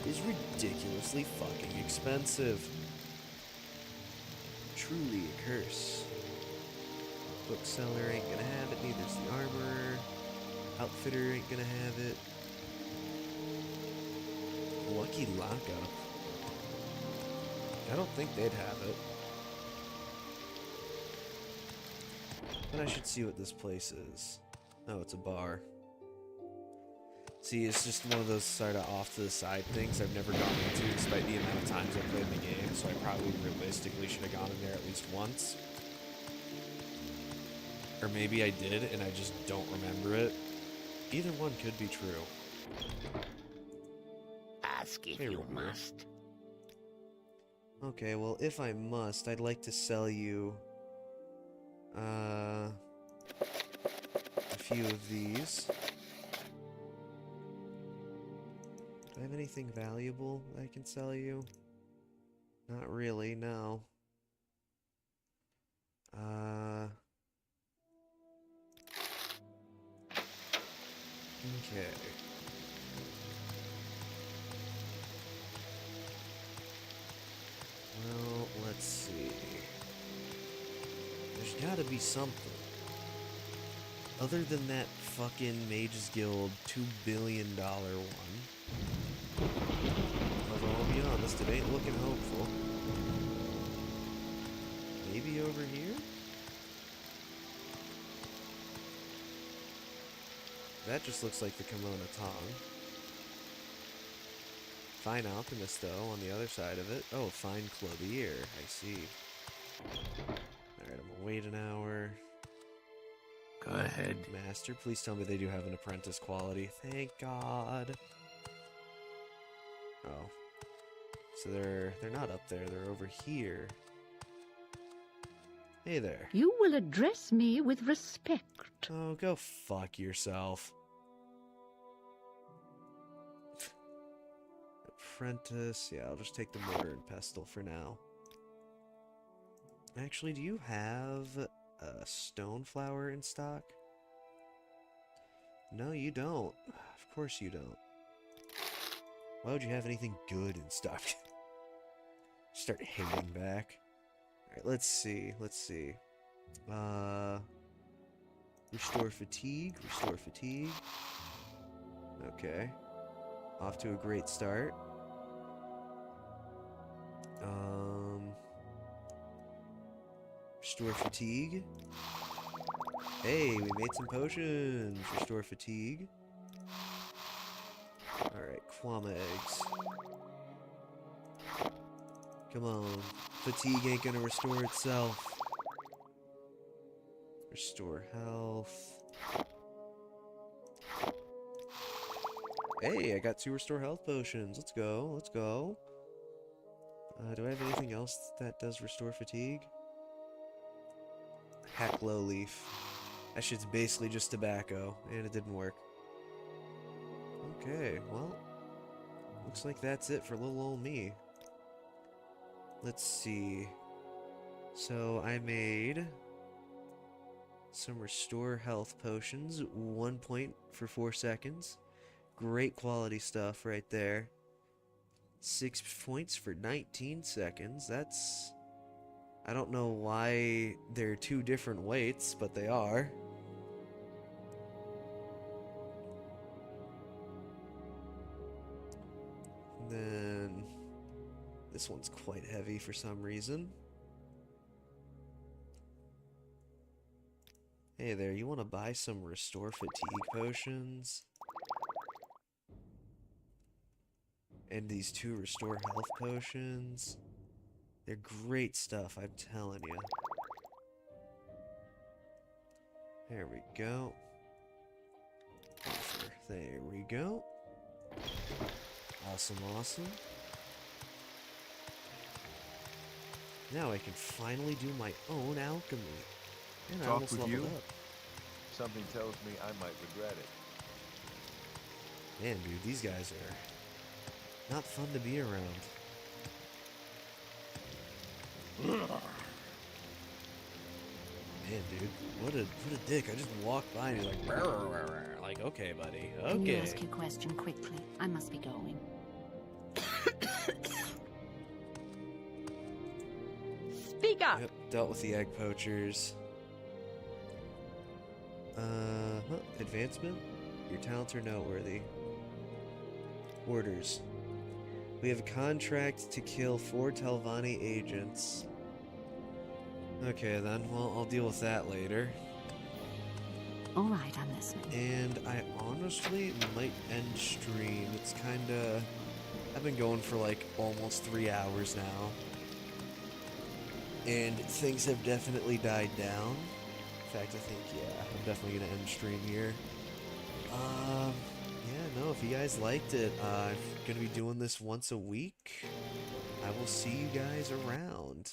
is ridiculously fucking expensive. Truly a curse. Bookseller ain't gonna have it, neither's the armorer. Outfitter ain't gonna have it. Lucky Lockup. I don't think they'd have it. But I should see what this place is. Oh, it's a bar. See, it's just one of those sort of off to the side things I've never gone into despite the amount of times I played the game, so I probably realistically should have gone in there at least once. Or maybe I did and I just don't remember it. Either one could be true. Ask if you must. Okay, well, if I must, I'd like to sell you a few of these. Do I have anything valuable I can sell you? Not really, no. Okay. Well, let's see. There's gotta be something. Other than that fucking Mages Guild $2 billion one. Although, I'll be honest, it ain't looking hopeful. Maybe over here? That just looks like the Kimono Tong. Fine Alchemist, though, on the other side of it. Oh, Fine Clothier. I see. Alright, I'm gonna wait an hour. Go ahead. Master, please tell me they do have an apprentice quality. Thank God. Oh. So they're not up there, they're over here. Hey there. You will address me with respect. Oh, go fuck yourself. Apprentice. Yeah, I'll just take the mortar and pestle for now. Actually, do you have a stone flower in stock? No, you don't. Of course you don't. Why would you have anything good in stock? Start hating back. Alright, let's see. Restore fatigue. Okay. Off to a great start. Restore fatigue. Hey, we made some potions. Restore fatigue. Alright, Kwama eggs. Come on. Fatigue ain't gonna restore itself. Restore health. Hey, I got 2 restore health potions. Let's go. Do I have anything else that does restore fatigue? Hack low leaf. That shit's basically just tobacco, and it didn't work. Okay, well, looks like that's it for little old me. Let's see. So I made some restore health potions, 1 point for 4 seconds. Great quality stuff right there. 6 points for 19 seconds. That's... I don't know why they're two different weights, but they are. And then... this one's quite heavy for some reason. Hey there, you want to buy some restore fatigue potions? And these 2 restore health potions. They're great stuff, I'm telling you. There we go. Offer. There we go. Awesome, awesome. Now I can finally do my own alchemy. And I Talk almost with leveled you? up. Something tells me I might regret it. Man, dude, these guys are not fun to be around. Man, dude, what a dick. I just walked by and he's like, "Rah, rah, rah, rah." Like, okay, buddy, okay. Can you ask your question quickly? I must be going. Speak up! Yep, dealt with the egg poachers. Advancement? Your talents are noteworthy. Orders. We have a contract to kill 4 Telvanni agents. Okay then, well, I'll deal with that later. Alright, I'm listening. And I honestly might end stream. It's kinda... I've been going for like almost 3 hours now. And things have definitely died down. In fact, I think, yeah, I'm definitely gonna end stream here. Yeah, no, if you guys liked it, I'm gonna be doing this once a week. I will see you guys around.